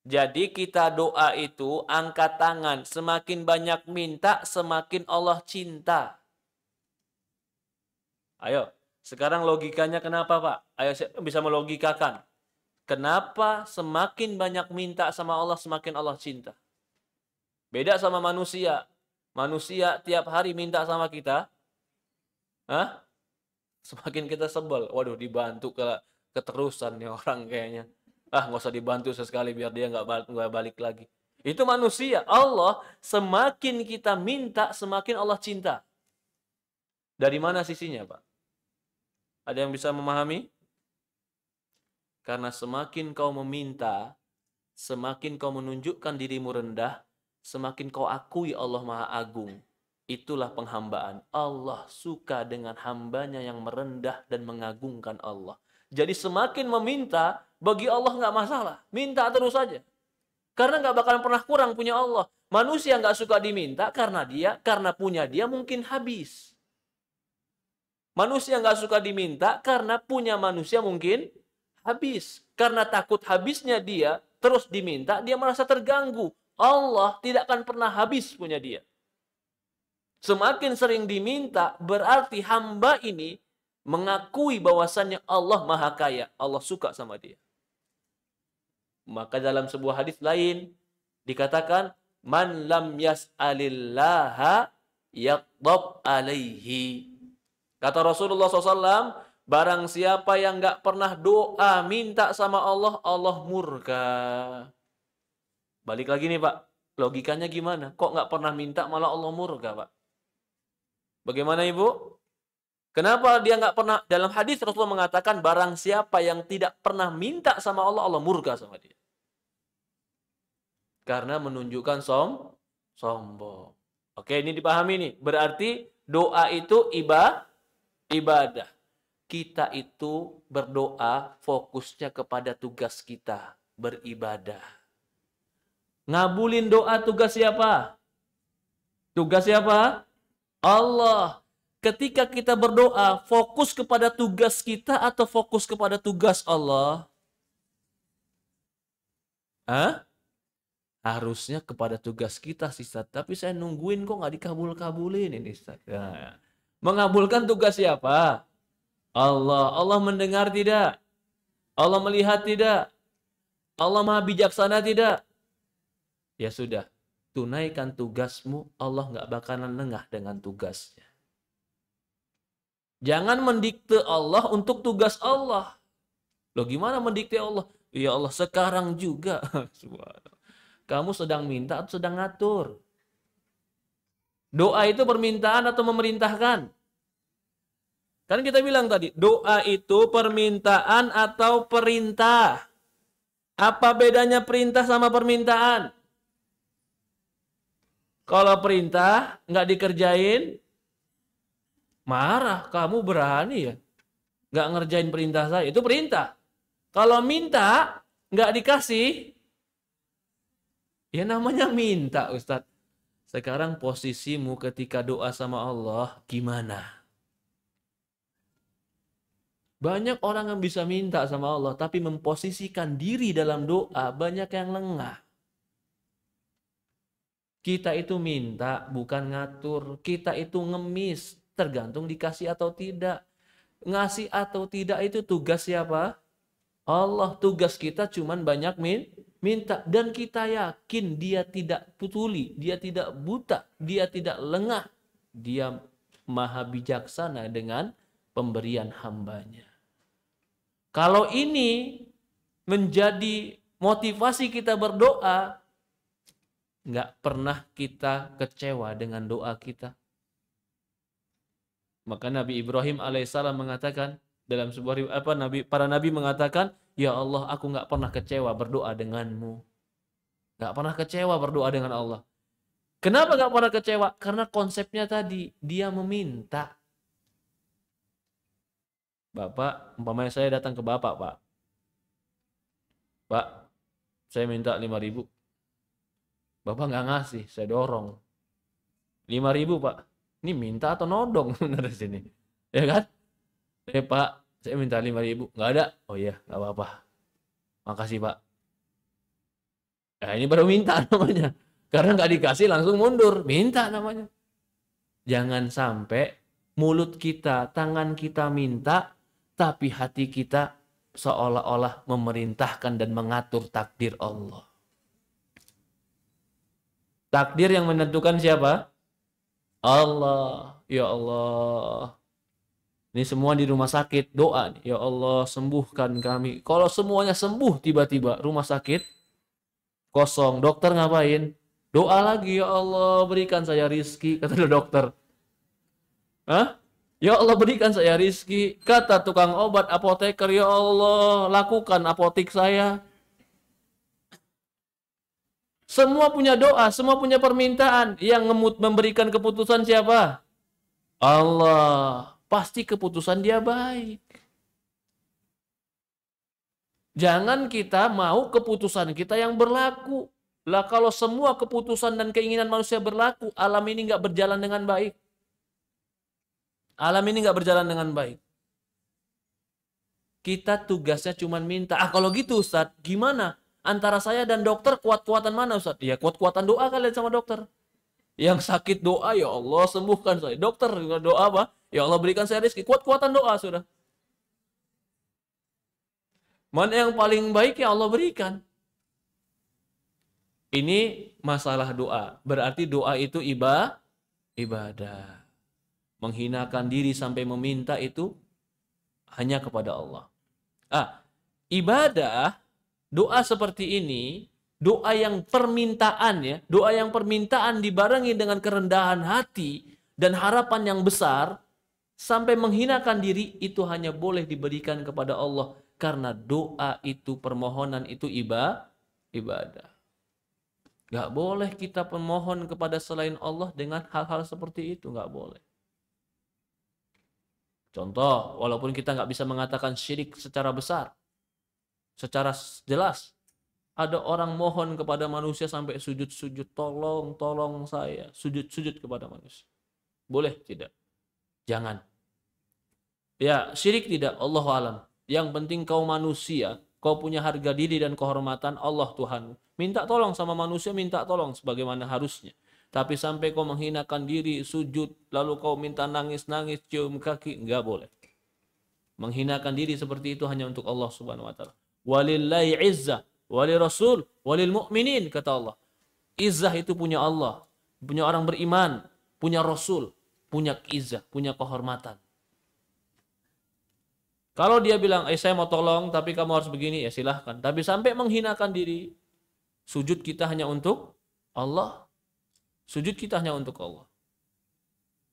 Jadi kita doa itu, angkat tangan. Semakin banyak minta, semakin Allah cinta. Ayo, sekarang logikanya kenapa, Pak? Ayo, bisa melogikakan. Kenapa semakin banyak minta sama Allah, semakin Allah cinta? Beda sama manusia. Manusia tiap hari minta sama kita. Semakin kita sebel. Waduh, dibantu keterusan nih orang kayaknya. Nggak usah dibantu sesekali biar dia nggak balik lagi. Itu manusia. Allah, semakin kita minta, semakin Allah cinta. Dari mana sisinya, Pak? Ada yang bisa memahami? Karena semakin kau meminta, semakin kau menunjukkan dirimu rendah, semakin kau akui Allah Maha Agung. Itulah penghambaan. Allah suka dengan hambanya yang merendah dan mengagungkan Allah. Jadi semakin meminta, bagi Allah nggak masalah. Minta terus saja. Karena nggak bakalan pernah kurang punya Allah. Manusia nggak suka diminta karena punya dia mungkin habis. Manusia nggak suka diminta karena punya manusia mungkin habis. Karena takut habisnya dia, terus diminta, dia merasa terganggu. Allah tidak akan pernah habis punya dia. Semakin sering diminta, berarti hamba ini mengakui bahwasannya Allah Maha Kaya, Allah suka sama dia. Maka dalam sebuah hadis lain dikatakan, man lam yas'alillaha yaghdab alaihi. Kata Rasulullah SAW, barang siapa yang nggak pernah doa minta sama Allah, Allah murka. Balik lagi nih Pak, logikanya gimana? Kok nggak pernah minta malah Allah murka Pak? Bagaimana Ibu? Kenapa dia nggak pernah? Dalam hadis Rasulullah mengatakan barang siapa yang tidak pernah minta sama Allah, Allah murka sama dia. Karena menunjukkan sombong. Oke, ini dipahami nih. Berarti doa itu ibadah. Kita itu berdoa fokusnya kepada tugas kita, beribadah. Ngabulin doa tugas siapa? Tugas siapa? Allah. Ketika kita berdoa, fokus kepada tugas kita atau fokus kepada tugas Allah? Hah? Harusnya kepada tugas kita sih, Ustaz. Tapi saya nungguin kok nggak dikabul-kabulin ini, Ustaz. Nah, mengabulkan tugas siapa? Allah. Allah mendengar tidak? Allah melihat tidak? Allah Maha bijaksana tidak? Ya sudah, tunaikan tugasmu. Allah nggak bakalan lengah dengan tugasnya. Jangan mendikte Allah untuk tugas Allah. Loh gimana mendikte Allah? Ya Allah sekarang juga. Kamu sedang minta atau sedang ngatur? Doa itu permintaan atau memerintahkan? Kan kita bilang tadi, doa itu permintaan atau perintah. Apa bedanya perintah sama permintaan? Kalau perintah nggak dikerjain, marah, kamu berani ya? Nggak ngerjain perintah saya, itu perintah. Kalau minta, nggak dikasih, ya namanya minta, Ustadz. Sekarang posisimu ketika doa sama Allah, gimana? Banyak orang yang bisa minta sama Allah, tapi memposisikan diri dalam doa, banyak yang lengah. Kita itu minta, bukan ngatur. Kita itu ngemis, tergantung dikasih atau tidak. Ngasih atau tidak itu tugas siapa? Allah. Tugas kita cuman banyak minta. Dan kita yakin dia tidak putuli, dia tidak buta, dia tidak lengah. Dia maha bijaksana dengan pemberian hambanya. Kalau ini menjadi motivasi kita berdoa, nggak pernah kita kecewa dengan doa kita. Maka Nabi Ibrahim alaihissalam mengatakan dalam sebuah para nabi mengatakan, ya Allah, aku nggak pernah kecewa berdoa denganmu. Nggak pernah kecewa berdoa dengan Allah. Kenapa nggak pernah kecewa? Karena konsepnya tadi dia meminta. Bapak, umpamanya saya datang ke Bapak, Pak. Pak, saya minta 5.000. Bapak nggak ngasih, saya dorong. 5.000 Pak. Ini minta atau nodong dari sini? Ya kan? Pak, saya minta 5.000. Nggak ada? Oh iya, nggak apa-apa. Makasih Pak. Nah, ini baru minta namanya. Karena nggak dikasih langsung mundur. Minta namanya. Jangan sampai mulut kita, tangan kita minta, tapi hati kita seolah-olah memerintahkan dan mengatur takdir Allah. Takdir yang menentukan siapa? Allah. Ya Allah. Ini semua di rumah sakit. Doa. Ya Allah, sembuhkan kami. Kalau semuanya sembuh tiba-tiba, rumah sakit kosong. Dokter ngapain? Doa lagi. Ya Allah, berikan saya rizki. Kata dokter. Hah? Ya Allah, berikan saya rizki. Kata tukang obat, apoteker. Ya Allah, lakukan apotik saya. Semua punya doa, semua punya permintaan. Yang memberikan keputusan siapa? Allah. Pasti keputusan dia baik. Jangan kita mau keputusan kita yang berlaku. Lah kalau semua keputusan dan keinginan manusia berlaku, alam ini nggak berjalan dengan baik. Alam ini nggak berjalan dengan baik. Kita tugasnya cuma minta. Kalau gitu Ustadz, gimana? Antara saya dan dokter kuat-kuatan mana Ustaz? Ya kuat-kuatan doa kalian sama dokter. Yang sakit doa, ya Allah sembuhkan saya. Dokter doa apa? Ya Allah berikan saya rezeki. Kuat-kuatan doa sudah. Mana yang paling baik ya Allah berikan. Ini masalah doa. Berarti doa itu ibadah. Menghinakan diri sampai meminta itu hanya kepada Allah. Ibadah, doa seperti ini, doa yang permintaan ya, doa yang permintaan dibarengi dengan kerendahan hati dan harapan yang besar, sampai menghinakan diri, itu hanya boleh diberikan kepada Allah. Karena doa itu, permohonan itu ibadah. Gak boleh kita pemohon kepada selain Allah dengan hal-hal seperti itu, gak boleh. Contoh, walaupun kita nggak bisa mengatakan syirik secara besar, secara jelas, ada orang mohon kepada manusia sampai sujud-sujud, tolong saya, sujud-sujud kepada manusia. Boleh tidak? Jangan. Ya, syirik tidak, Allahu alam. Yang penting kau manusia, kau punya harga diri dan kehormatan, Allah Tuhan. Minta tolong sama manusia, minta tolong sebagaimana harusnya. Tapi sampai kau menghinakan diri, sujud, lalu kau minta nangis-nangis, cium kaki, enggak boleh. Menghinakan diri seperti itu hanya untuk Allah Subhanahu wa taala. Walillahi izzah, walil rasul, walil mu'minin, kata Allah. Izzah itu punya Allah, punya orang beriman, punya rasul, punya izzah, punya kehormatan. Kalau dia bilang, saya mau tolong, tapi kamu harus begini, ya silahkan. Tapi sampai menghinakan diri, sujud kita hanya untuk Allah. Sujud kita hanya untuk Allah.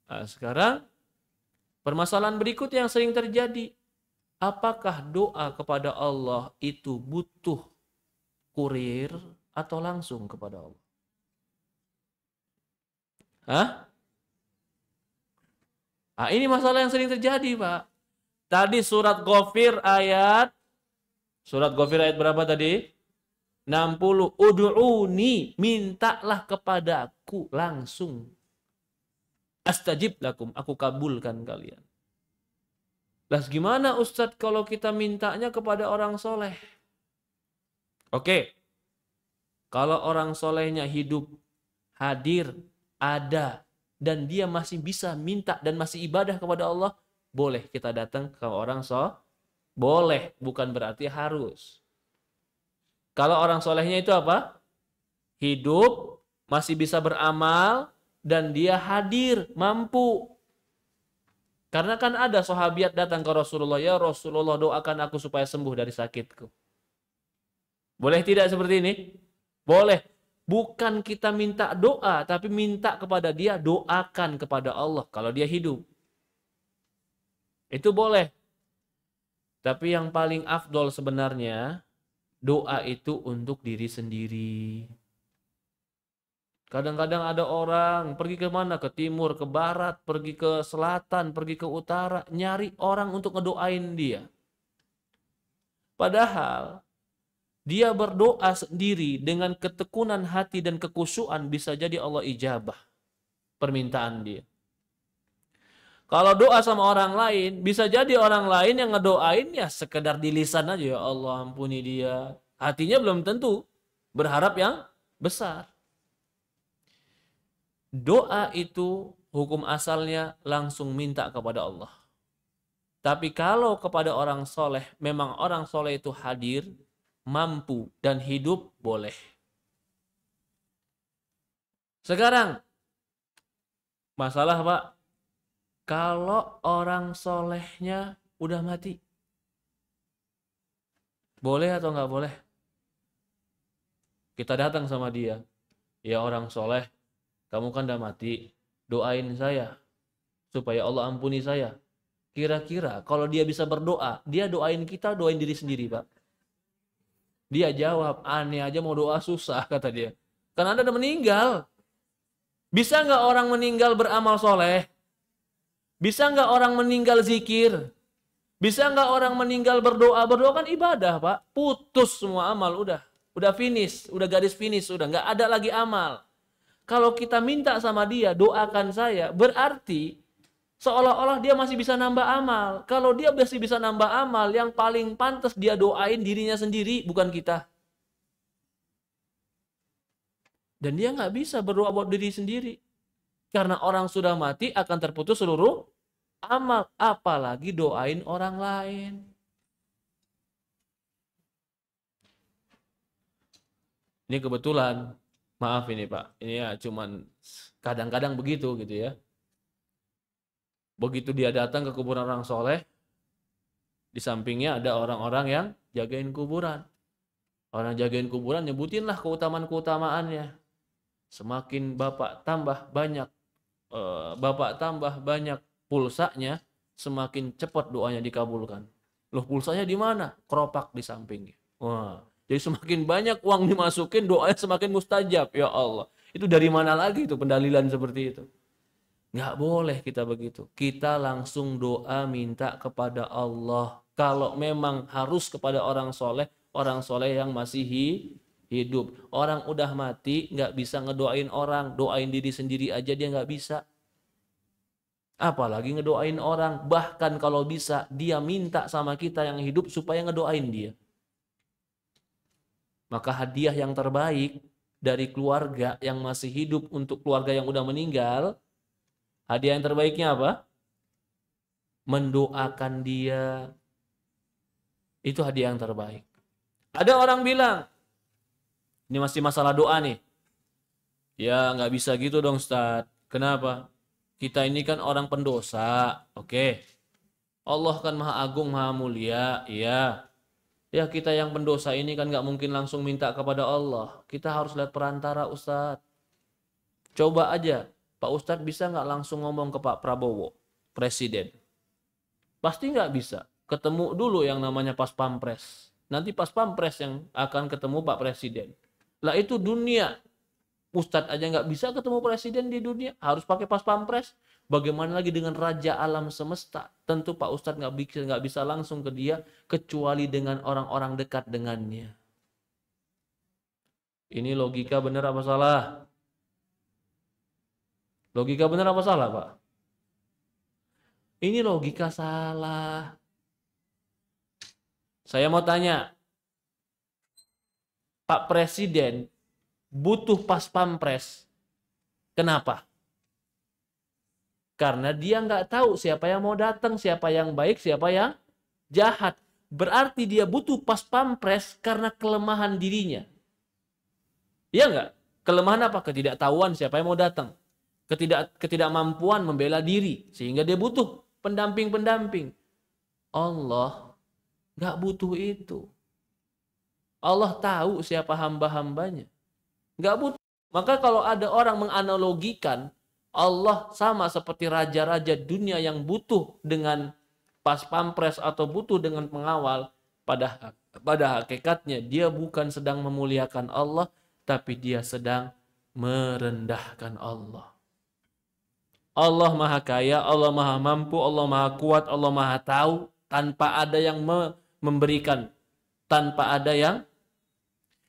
Nah, sekarang permasalahan berikut yang sering terjadi. Apakah doa kepada Allah itu butuh kurir atau langsung kepada Allah? Ini masalah yang sering terjadi, Pak. Tadi surat Ghafir ayat berapa tadi? 60. Ud'uni, mintalah kepadaku langsung. Astajib lakum, aku kabulkan kalian. Lah gimana Ustadz kalau kita mintanya kepada orang soleh? Oke. Kalau orang solehnya hidup, hadir, ada, dan dia masih bisa minta dan masih ibadah kepada Allah, boleh kita datang ke orang soleh. Boleh, bukan berarti harus. Kalau orang solehnya itu apa? Hidup, masih bisa beramal, dan dia hadir, mampu. Karena kan ada sahabiat datang ke Rasulullah, ya Rasulullah doakan aku supaya sembuh dari sakitku. Boleh tidak seperti ini? Boleh. Bukan kita minta doa, tapi minta kepada dia, doakan kepada Allah kalau dia hidup. Itu boleh. Tapi yang paling afdol sebenarnya, doa itu untuk diri sendiri. Kadang-kadang ada orang pergi ke mana? Ke timur, ke barat, pergi ke selatan, pergi ke utara, nyari orang untuk ngedoain dia. Padahal dia berdoa sendiri dengan ketekunan hati dan kekhusyuan, bisa jadi Allah ijabah permintaan dia. Kalau doa sama orang lain, bisa jadi orang lain yang ngedoain ya sekedar di lisan aja, ya Allah ampuni dia. Hatinya belum tentu berharap yang besar. Doa itu hukum asalnya langsung minta kepada Allah. Tapi kalau kepada orang soleh, memang orang soleh itu hadir, mampu, dan hidup, boleh. Sekarang, masalah Pak, kalau orang solehnya udah mati, boleh atau nggak boleh? Kita datang sama dia, ya orang soleh, kamu kan udah mati, doain saya supaya Allah ampuni saya. Kira-kira kalau dia bisa berdoa, dia doain kita, doain diri sendiri, Pak. Dia jawab, aneh aja mau doa susah, kata dia. Karena Anda udah meninggal. Bisa nggak orang meninggal beramal soleh? Bisa nggak orang meninggal zikir? Bisa nggak orang meninggal berdoa? Berdoa kan ibadah, Pak. Putus semua amal, udah finish, udah garis finish, udah nggak ada lagi amal. Kalau kita minta sama dia, doakan saya, berarti seolah-olah dia masih bisa nambah amal. Kalau dia masih bisa nambah amal, yang paling pantas dia doain dirinya sendiri, bukan kita. Dan dia nggak bisa berdoa buat diri sendiri. Karena orang sudah mati akan terputus seluruh amal, apalagi doain orang lain. Ini kebetulan, maaf ini Pak, ini ya cuman kadang-kadang begitu gitu ya. Begitu dia datang ke kuburan orang soleh, di sampingnya ada orang-orang yang jagain kuburan. Orang jagain kuburan nyebutinlah keutamaan-keutamaannya. Semakin Bapak tambah banyak pulsanya, semakin cepat doanya dikabulkan. Loh, pulsanya di mana? Keropak di sampingnya. Wah, jadi semakin banyak uang dimasukin, doanya semakin mustajab. Ya Allah, itu dari mana lagi itu pendalilan seperti itu? Nggak boleh kita begitu. Kita langsung doa minta kepada Allah. Kalau memang harus kepada orang soleh yang masih hidup. Orang udah mati nggak bisa ngedoain orang, doain diri sendiri aja dia nggak bisa. Apalagi ngedoain orang. Bahkan kalau bisa dia minta sama kita yang hidup supaya ngedoain dia. Maka hadiah yang terbaik dari keluarga yang masih hidup untuk keluarga yang udah meninggal, hadiah yang terbaiknya apa? Mendoakan dia. Itu hadiah yang terbaik. Ada orang bilang, ini masih masalah doa nih. Ya nggak bisa gitu dong Ustaz. Kenapa? Kita ini kan orang pendosa. Oke. Allah kan maha agung, maha mulia. Iya. Ya kita yang pendosa ini kan nggak mungkin langsung minta kepada Allah. Kita harus lihat perantara Ustaz. Coba aja. Pak Ustadz bisa nggak langsung ngomong ke Pak Prabowo, Presiden? Pasti nggak bisa. Ketemu dulu yang namanya Pas Pampres. Nanti Pas Pampres yang akan ketemu Pak Presiden. Lah itu dunia. Ustadz aja nggak bisa ketemu Presiden di dunia. Harus pakai Pas Pampres. Bagaimana lagi dengan Raja Alam Semesta? Tentu Pak Ustadz nggak bisa langsung ke dia. Kecuali dengan orang-orang dekat dengannya. Ini logika benar apa salah? Logika benar apa salah, Pak? Ini logika salah. Saya mau tanya, Pak Presiden butuh Pas Pampres. Kenapa? Karena dia nggak tahu siapa yang mau datang, siapa yang baik, siapa yang jahat. Berarti dia butuh Pas Pampres karena kelemahan dirinya. Iya nggak? Kelemahan apa? Ketidaktahuan siapa yang mau datang. Ketidakmampuan membela diri. Sehingga dia butuh pendamping-pendamping. Allah nggak butuh itu. Allah tahu siapa hamba-hambanya. Nggak butuh. Maka kalau ada orang menganalogikan Allah sama seperti raja-raja dunia yang butuh dengan Pas Pampres atau butuh dengan pengawal, pada hakikatnya dia bukan sedang memuliakan Allah, tapi dia sedang merendahkan Allah. Allah maha kaya, Allah maha mampu, Allah maha kuat, Allah maha tahu, tanpa ada yang memberikan, tanpa ada yang.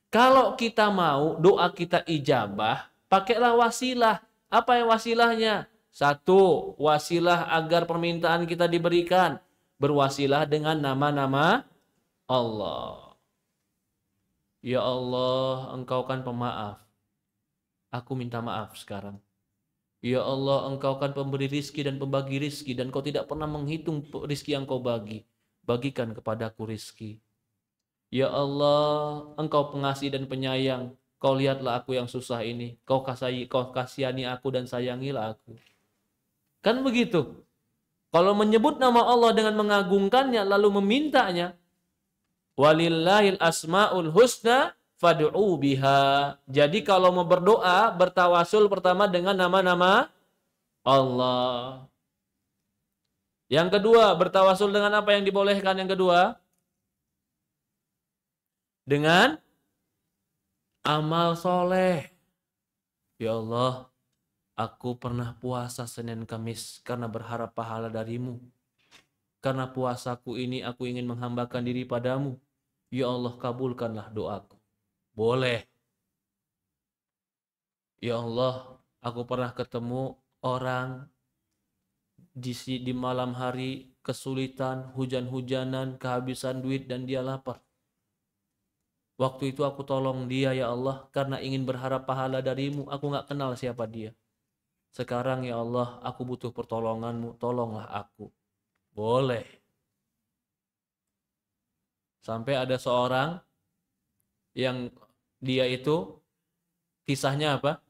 Kalau kita mau doa kita ijabah, pakailah wasilah. Apa yang wasilahnya? Satu, wasilah agar permintaan kita diberikan. Berwasilah dengan nama-nama Allah. Ya Allah, Engkau kan pemaaf. Aku minta maaf sekarang. Ya Allah, Engkau kan pemberi rizki dan pembagi rizki, dan Kau tidak pernah menghitung rizki yang Kau bagi. Bagikan kepadaku rizki. Ya Allah, Engkau pengasih dan penyayang. Kau lihatlah aku yang susah ini. Kau kasihani aku dan sayangilah aku. Kan begitu. Kalau menyebut nama Allah dengan mengagungkannya, lalu memintanya, walillahil asma'ul husna fad'u biha. Jadi kalau mau berdoa, bertawasul pertama dengan nama-nama Allah. Yang kedua, bertawasul dengan apa yang dibolehkan yang kedua? Dengan amal soleh. Ya Allah, aku pernah puasa Senin Kamis karena berharap pahala darimu. Karena puasaku ini aku ingin menghambakan diri padamu. Ya Allah, kabulkanlah doaku. Boleh. Ya Allah, aku pernah ketemu orang di malam hari kesulitan, hujan-hujanan, kehabisan duit dan dia lapar. Waktu itu aku tolong dia ya Allah karena ingin berharap pahala darimu. Aku gak kenal siapa dia. Sekarang ya Allah, aku butuh pertolonganmu, tolonglah aku. Boleh. Sampai ada seorang yang dia itu kisahnya apa?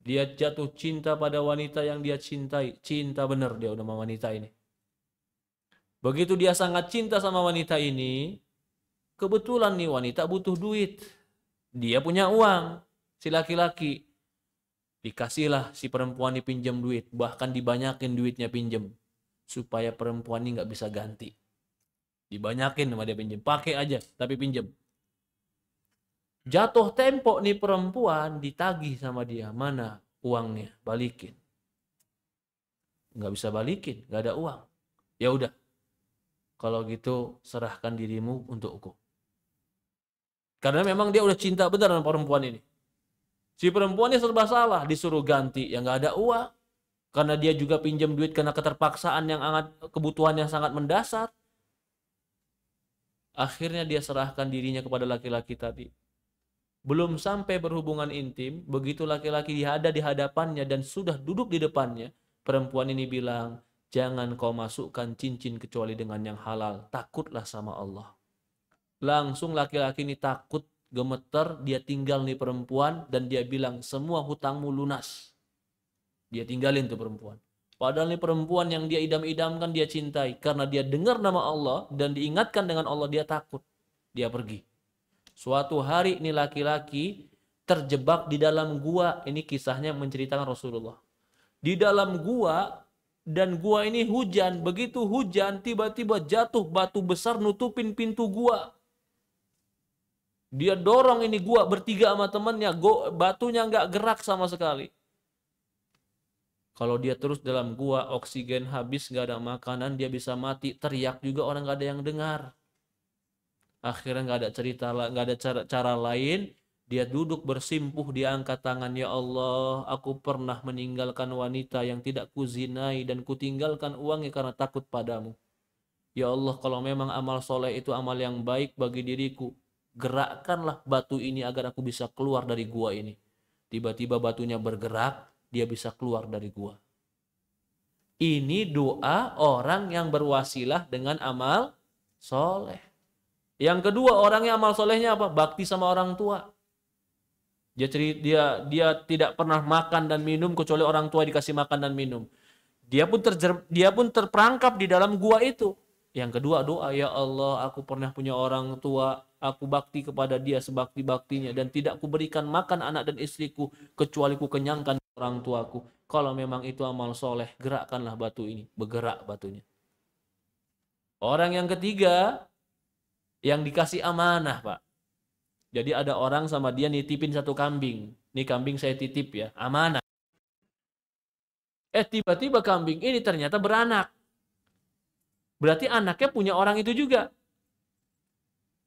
Dia jatuh cinta pada wanita yang dia cintai. Cinta benar dia udah sama wanita ini. Begitu dia sangat cinta sama wanita ini, kebetulan nih wanita butuh duit. Dia punya uang, si laki-laki. Dikasihlah si perempuan ini pinjam duit, bahkan dibanyakin duitnya pinjam. Supaya perempuan ini nggak bisa ganti. Dibanyakin sama dia pinjam, pakai aja, tapi pinjam. Jatuh tempo nih perempuan, ditagih sama dia, mana uangnya, balikin. Nggak bisa balikin, nggak ada uang. Ya udah, kalau gitu serahkan dirimu untukku. Karena memang dia udah cinta benar sama perempuan ini. Si perempuannya serba salah, disuruh ganti, ya nggak ada uang. Karena dia juga pinjam duit karena keterpaksaan yang sangat, kebutuhan yang sangat mendasar. Akhirnya dia serahkan dirinya kepada laki-laki tadi. Belum sampai berhubungan intim, begitu laki-laki ada di hadapannya dan sudah duduk di depannya, perempuan ini bilang, jangan kau masukkan cincin kecuali dengan yang halal, takutlah sama Allah. Langsung laki-laki ini takut, gemeter, dia tinggal nih perempuan dan dia bilang, semua hutangmu lunas. Dia tinggalin tuh perempuan. Padahal nih perempuan yang dia idam-idamkan, dia cintai. Karena dia dengar nama Allah dan diingatkan dengan Allah, dia takut. Dia pergi. Suatu hari ini laki-laki terjebak di dalam gua. Ini kisahnya menceritakan Rasulullah. Di dalam gua, dan gua ini hujan. Begitu hujan, tiba-tiba jatuh batu besar nutupin pintu gua. Dia dorong ini gua bertiga sama temannya. Batunya nggak gerak sama sekali. Kalau dia terus dalam gua, oksigen habis, nggak ada makanan, dia bisa mati. Teriak juga orang nggak ada yang dengar. Akhirnya nggak ada cerita, nggak ada cara lain. Dia duduk bersimpuh, dia angkat tangan, ya Allah, aku pernah meninggalkan wanita yang tidak kuzinai dan kutinggalkan uangnya karena takut padamu. Ya Allah, kalau memang amal soleh itu amal yang baik bagi diriku, gerakkanlah batu ini agar aku bisa keluar dari gua ini. Tiba-tiba batunya bergerak, dia bisa keluar dari gua. Ini doa orang yang berwasilah dengan amal soleh. Yang kedua, orangnya amal solehnya apa? Bakti sama orang tua. Dia tidak pernah makan dan minum kecuali orang tua dikasih makan dan minum. Dia pun terperangkap di dalam gua itu. Yang kedua doa, ya Allah, aku pernah punya orang tua, aku bakti kepada dia sebakti-baktinya dan tidak kuberikan makan anak dan istriku kecuali ku kenyangkan orang tuaku. Kalau memang itu amal soleh, gerakkanlah batu ini, bergerak batunya. Orang yang ketiga, yang dikasih amanah, Pak. Jadi ada orang sama dia nitipin satu kambing. Ini kambing saya titip ya, amanah. Tiba-tiba kambing ini ternyata beranak. Berarti anaknya punya orang itu juga.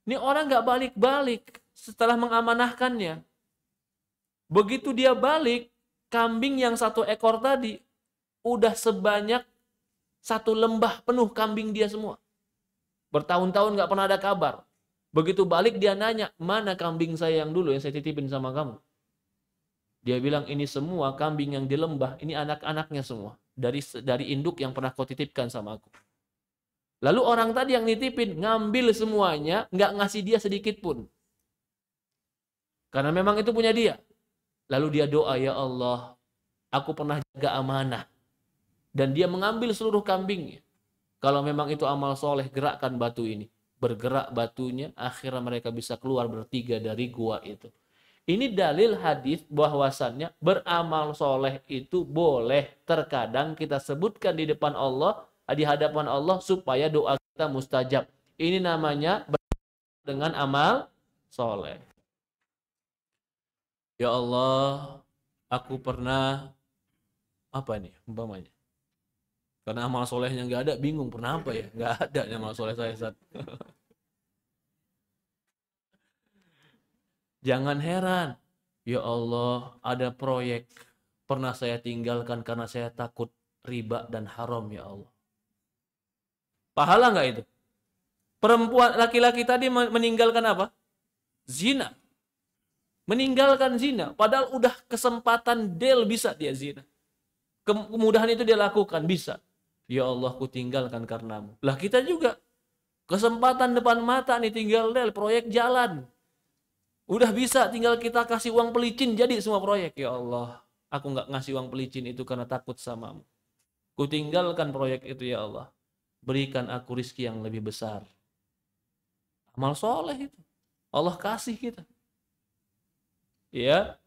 Ini orang nggak balik-balik setelah mengamanahkannya. Begitu dia balik, kambing yang satu ekor tadi udah sebanyak satu lembah penuh kambing dia semua. Bertahun-tahun nggak pernah ada kabar. Begitu balik dia nanya, mana kambing saya yang dulu yang saya titipin sama kamu? Dia bilang, ini semua kambing yang di lembah, ini anak-anaknya semua. Dari induk yang pernah kau titipkan sama aku. Lalu orang tadi yang nitipin, ngambil semuanya, nggak ngasih dia sedikit pun. Karena memang itu punya dia. Lalu dia doa, ya Allah, aku pernah jaga amanah. Dan dia mengambil seluruh kambingnya. Kalau memang itu amal soleh, gerakkan batu ini. Bergerak batunya, akhirnya mereka bisa keluar bertiga dari gua itu. Ini dalil hadis bahwasannya beramal soleh itu boleh. Terkadang kita sebutkan di depan Allah, di hadapan Allah supaya doa kita mustajab. Ini namanya dengan amal soleh. Ya Allah, aku pernah apa nih umpamanya? Karena amal solehnya nggak ada, bingung pernah apa ya? Nggak ada amal soleh saya saat. Jangan heran, ya Allah, ada proyek pernah saya tinggalkan karena saya takut riba dan haram, ya Allah. Pahala nggak itu? Perempuan laki-laki tadi meninggalkan apa? Zina. meninggalkan zina. Padahal udah kesempatan del bisa dia zina. Kemudahan itu dia lakukan, bisa. Ya Allah, ku tinggalkan karenamu. Lah kita juga, kesempatan depan mata nih tinggal del, proyek jalan. Udah bisa, tinggal kita kasih uang pelicin, jadi semua proyek. Ya Allah, aku nggak ngasih uang pelicin itu karena takut samamu. Ku tinggalkan proyek itu ya Allah. Berikan aku rizki yang lebih besar. Amal soleh itu. Allah kasih kita. Ya.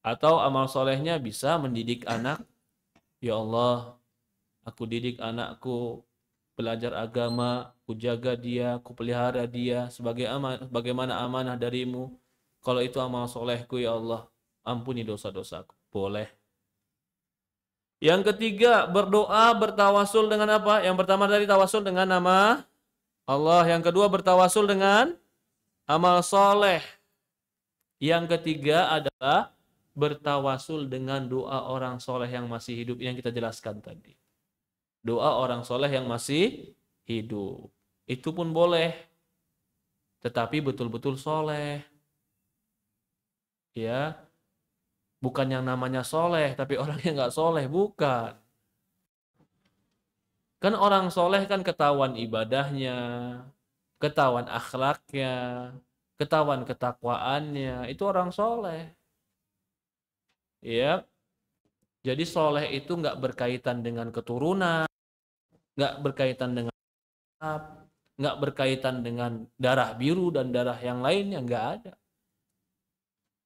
Atau amal solehnya bisa mendidik anak. Ya Allah, aku didik anakku belajar agama, ku jaga dia, ku pelihara dia sebagaimana amanah darimu. Kalau itu amal solehku ya Allah, ampuni dosa-dosaku. Boleh. Yang ketiga, berdoa bertawasul dengan apa? Yang pertama tadi tawasul dengan nama Allah. Yang kedua bertawasul dengan amal soleh. Yang ketiga adalah bertawasul dengan doa orang soleh yang masih hidup yang kita jelaskan tadi. Doa orang soleh yang masih hidup. Itu pun boleh. Tetapi betul-betul soleh. Ya. Bukan yang namanya soleh, tapi orang yang nggak soleh. Bukan. Kan orang soleh kan ketahuan ibadahnya, ketahuan akhlaknya, ketahuan ketakwaannya. Itu orang soleh. Ya. Jadi soleh itu nggak berkaitan dengan keturunan, nggak berkaitan dengan nggak berkaitan dengan darah biru dan darah yang lainnya, nggak ada.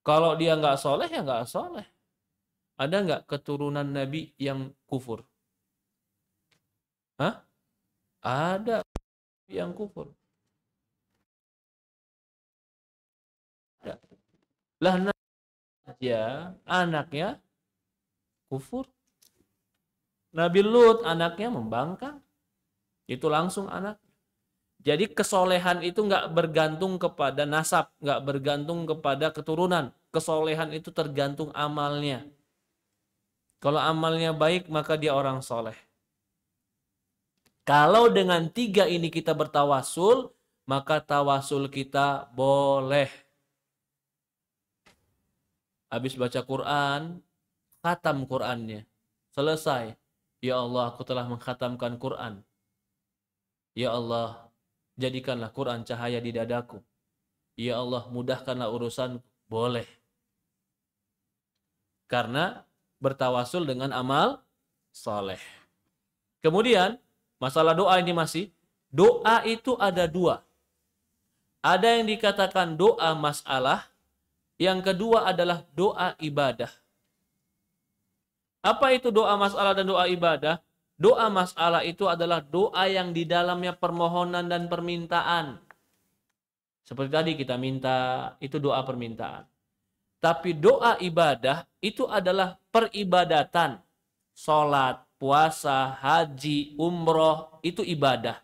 Kalau dia nggak soleh ya nggak soleh. Ada nggak keturunan Nabi yang kufur? Hah? Ada yang kufur. Ada. Lah ya anaknya kufur. Nabi Lut anaknya membangkang. Itu langsung anak. Jadi kesolehan itu nggak bergantung kepada nasab, nggak bergantung kepada keturunan. Kesolehan itu tergantung amalnya. Kalau amalnya baik, maka dia orang soleh. Kalau dengan 3 ini kita bertawasul, maka tawasul kita boleh. Habis baca Quran, khatam Qurannya. Selesai. Ya Allah, aku telah mengkhatamkan Quran. Ya Allah, jadikanlah Quran cahaya di dadaku. Ya Allah, mudahkanlah urusan. Boleh. Karena bertawasul dengan amal soleh. Kemudian, masalah doa ini masih. Doa itu ada 2. Ada yang dikatakan doa masalah. Yang kedua adalah doa ibadah. Apa itu doa masalah dan doa ibadah? Doa masalah itu adalah doa yang di dalamnya permohonan dan permintaan. Seperti tadi kita minta, itu doa permintaan. Tapi doa ibadah itu adalah peribadatan. Salat, puasa, haji, umroh, itu ibadah.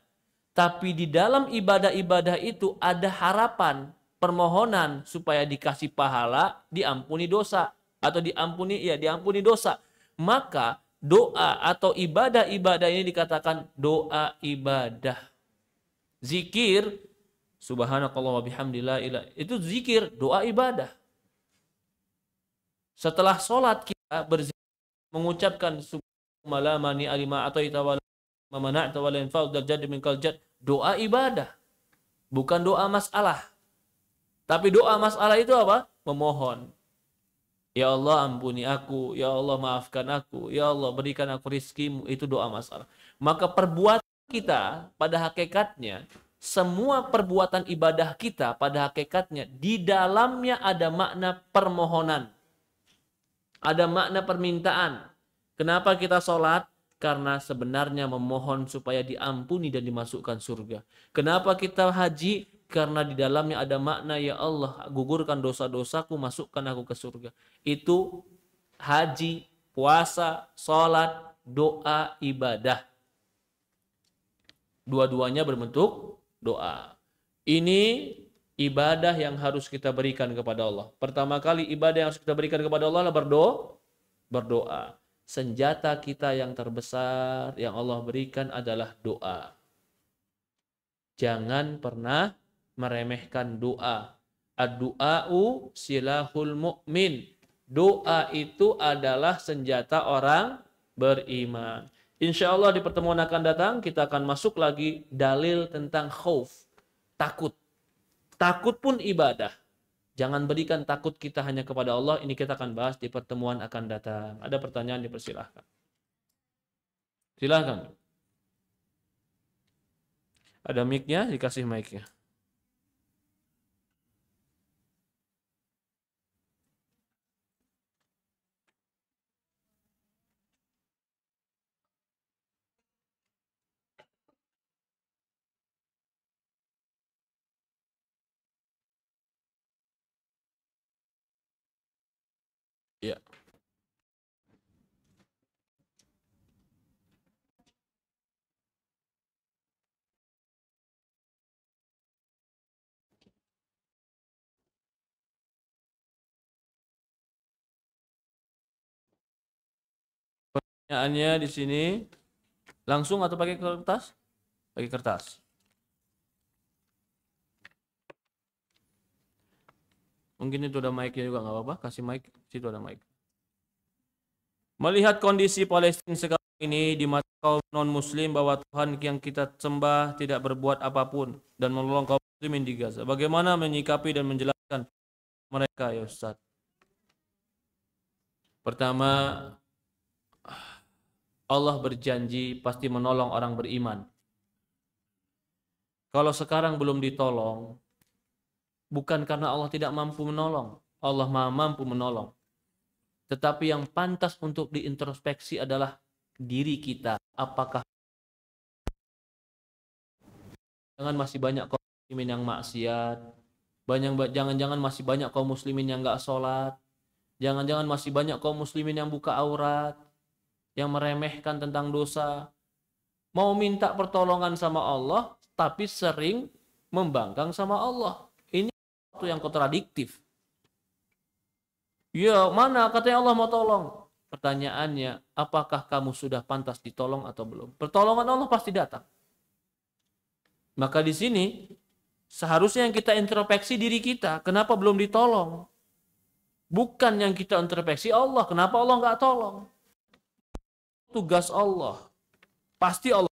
Tapi di dalam ibadah-ibadah itu ada harapan, permohonan supaya dikasih pahala, diampuni dosa. Atau diampuni dosa. Maka doa atau ibadah-ibadah ini dikatakan doa ibadah. Zikir, subhanakallah wa bihamdillah, itu zikir, doa ibadah. Setelah sholat kita berzikir, mengucapkan subhanallah alima atau itawala mamana'ta wala yanfa'u dzal jadd minkal jadd, doa ibadah. Bukan doa masalah. Tapi doa masalah itu apa? Memohon. Ya Allah ampuni aku, ya Allah maafkan aku, ya Allah berikan aku rizkimu, itu doa masalah. Maka perbuatan kita pada hakikatnya, semua perbuatan ibadah kita pada hakikatnya, di dalamnya ada makna permohonan. Ada makna permintaan. Kenapa kita sholat? Karena sebenarnya memohon supaya diampuni dan dimasukkan surga. Kenapa kita haji? Karena di dalamnya ada makna, ya Allah, gugurkan dosa-dosaku, masukkan aku ke surga. Itu haji, puasa, sholat, doa, ibadah. Dua-duanya berbentuk doa. Ini ibadah yang harus kita berikan kepada Allah. Pertama kali ibadah yang harus kita berikan kepada Allah adalah berdoa. Senjata kita yang terbesar yang Allah berikan adalah doa. Jangan pernah meremehkan doa. Ad-du'a'u silahul mu'min. Doa itu adalah senjata orang beriman. Insya Allah di pertemuan akan datang kita akan masuk lagi dalil tentang khauf, takut. Takut pun ibadah. Jangan berikan takut kita hanya kepada Allah. Ini kita akan bahas di pertemuan akan datang. Ada pertanyaan, dipersilahkan. Silahkan. Ada mic-nya, dikasih mic-nya. Ya. Pertanyaannya di sini langsung atau pakai kertas? Pakai kertas. Mungkin itu ada mic-nya juga, nggak apa-apa. Kasih mic, situ ada mic. Melihat kondisi Palestina sekarang ini di mata kaum non-muslim bahwa Tuhan yang kita sembah tidak berbuat apapun dan menolong kaum muslimin di Gaza. Bagaimana menyikapi dan menjelaskan mereka, ya Ustaz? Pertama, Allah berjanji pasti menolong orang beriman. Kalau sekarang belum ditolong, bukan karena Allah tidak mampu menolong. Allah Maha mampu menolong. Tetapi yang pantas untuk diintrospeksi adalah diri kita. Apakah jangan masih banyak kaum muslimin yang maksiat? Jangan-jangan masih banyak kaum muslimin yang nggak sholat? Jangan-jangan masih banyak kaum muslimin yang buka aurat? Yang meremehkan tentang dosa? Mau minta pertolongan sama Allah, tapi sering membangkang sama Allah. Ini sesuatu yang kontradiktif. Ya, mana katanya Allah mau tolong? Pertanyaannya, apakah kamu sudah pantas ditolong atau belum? Pertolongan Allah pasti datang. Maka di sini seharusnya yang kita introspeksi diri kita, kenapa belum ditolong? Bukan yang kita introspeksi Allah, kenapa Allah nggak tolong? Tugas Allah, pasti Allah.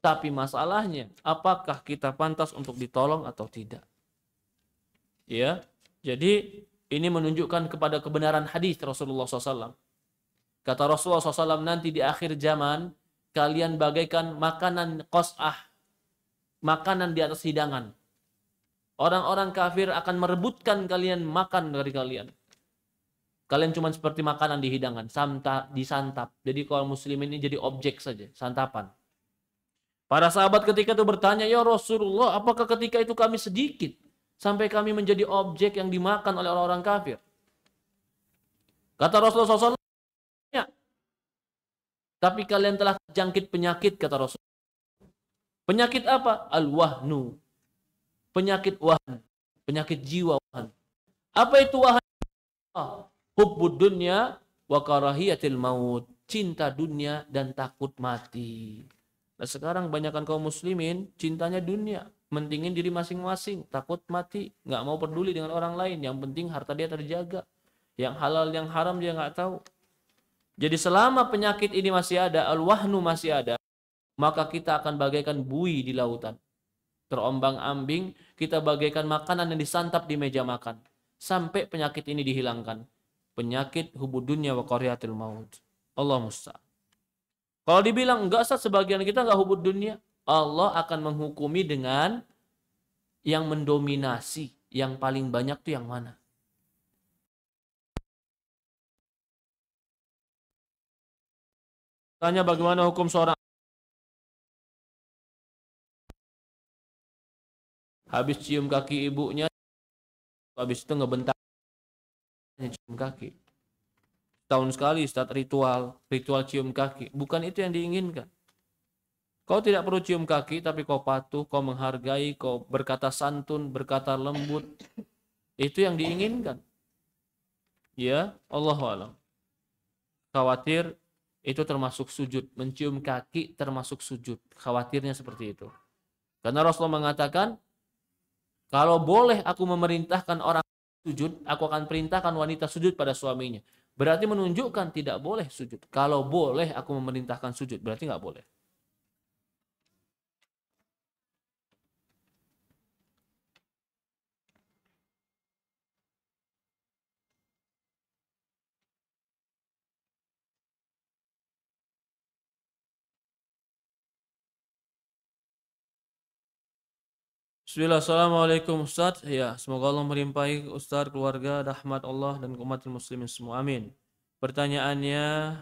Tapi masalahnya, apakah kita pantas untuk ditolong atau tidak? Ya, jadi ini menunjukkan kepada kebenaran hadis Rasulullah SAW. Kata Rasulullah SAW, nanti di akhir zaman, kalian bagaikan makanan qas'ah, makanan di atas hidangan. Orang-orang kafir akan merebutkan kalian makan dari kalian. Kalian cuma seperti makanan di hidangan, disantap. Jadi kalau muslimin ini jadi objek saja, santapan. Para sahabat ketika itu bertanya, ya Rasulullah, apakah ketika itu kami sedikit? Sampai kami menjadi objek yang dimakan oleh orang-orang kafir. Kata Rasulullah SAW, ya. Tapi kalian telah terjangkit penyakit, kata Rasul. Penyakit apa? Al-wahnu. Penyakit wahan. Penyakit jiwa wahan. Apa itu wahan? Hubbud dunya wa karahiyatil maut. Cinta dunia dan takut mati. Nah sekarang banyakkan kaum muslimin cintanya dunia. Mentingin diri masing-masing, takut mati, nggak mau peduli dengan orang lain. Yang penting harta dia terjaga. Yang halal, yang haram dia nggak tahu. Jadi selama penyakit ini masih ada, al-wahnu masih ada, maka kita akan bagaikan buih di lautan. Terombang-ambing, kita bagaikan makanan yang disantap di meja makan. Sampai penyakit ini dihilangkan. Penyakit hubud dunya wa qariyatil maut. Allah musta'an. Kalau dibilang enggak, sebagian kita enggak hubud dunia, Allah akan menghukumi dengan yang mendominasi, yang paling banyak itu yang mana? Tanya bagaimana hukum seorang habis cium kaki ibunya, habis itu ngebentak cium kaki. Tahun sekali Ustaz ritual cium kaki. Bukan itu yang diinginkan. Kau tidak perlu cium kaki, tapi kau patuh, kau menghargai, kau berkata santun, berkata lembut. Itu yang diinginkan. Ya, Allahu a'lam. Khawatir itu termasuk sujud. Mencium kaki termasuk sujud. Khawatirnya seperti itu. Karena Rasulullah mengatakan, Kalau boleh aku memerintahkan orang sujud, aku akan perintahkan wanita sujud pada suaminya. Berarti menunjukkan tidak boleh sujud. Kalau boleh aku memerintahkan sujud, berarti nggak boleh. Bismillah, Assalamualaikum Ustaz. Ya, semoga Allah melimpahi Ustaz, keluarga, rahmat Allah dan umat muslimin semua. Amin. Pertanyaannya,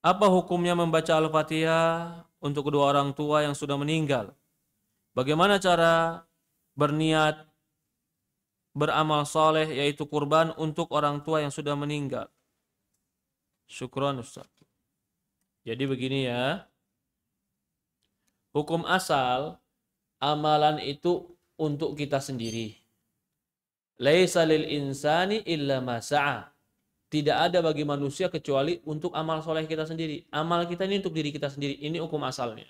apa hukumnya membaca Al-Fatihah untuk kedua orang tua yang sudah meninggal? Bagaimana cara berniat beramal soleh yaitu kurban untuk orang tua yang sudah meninggal? Syukron Ustaz. Jadi begini ya. Hukum asal amalan itu untuk kita sendiri. Laisa lil insani illa ma sa'a. Tidak ada bagi manusia kecuali untuk amal soleh kita sendiri. Amal kita ini untuk diri kita sendiri. Ini hukum asalnya.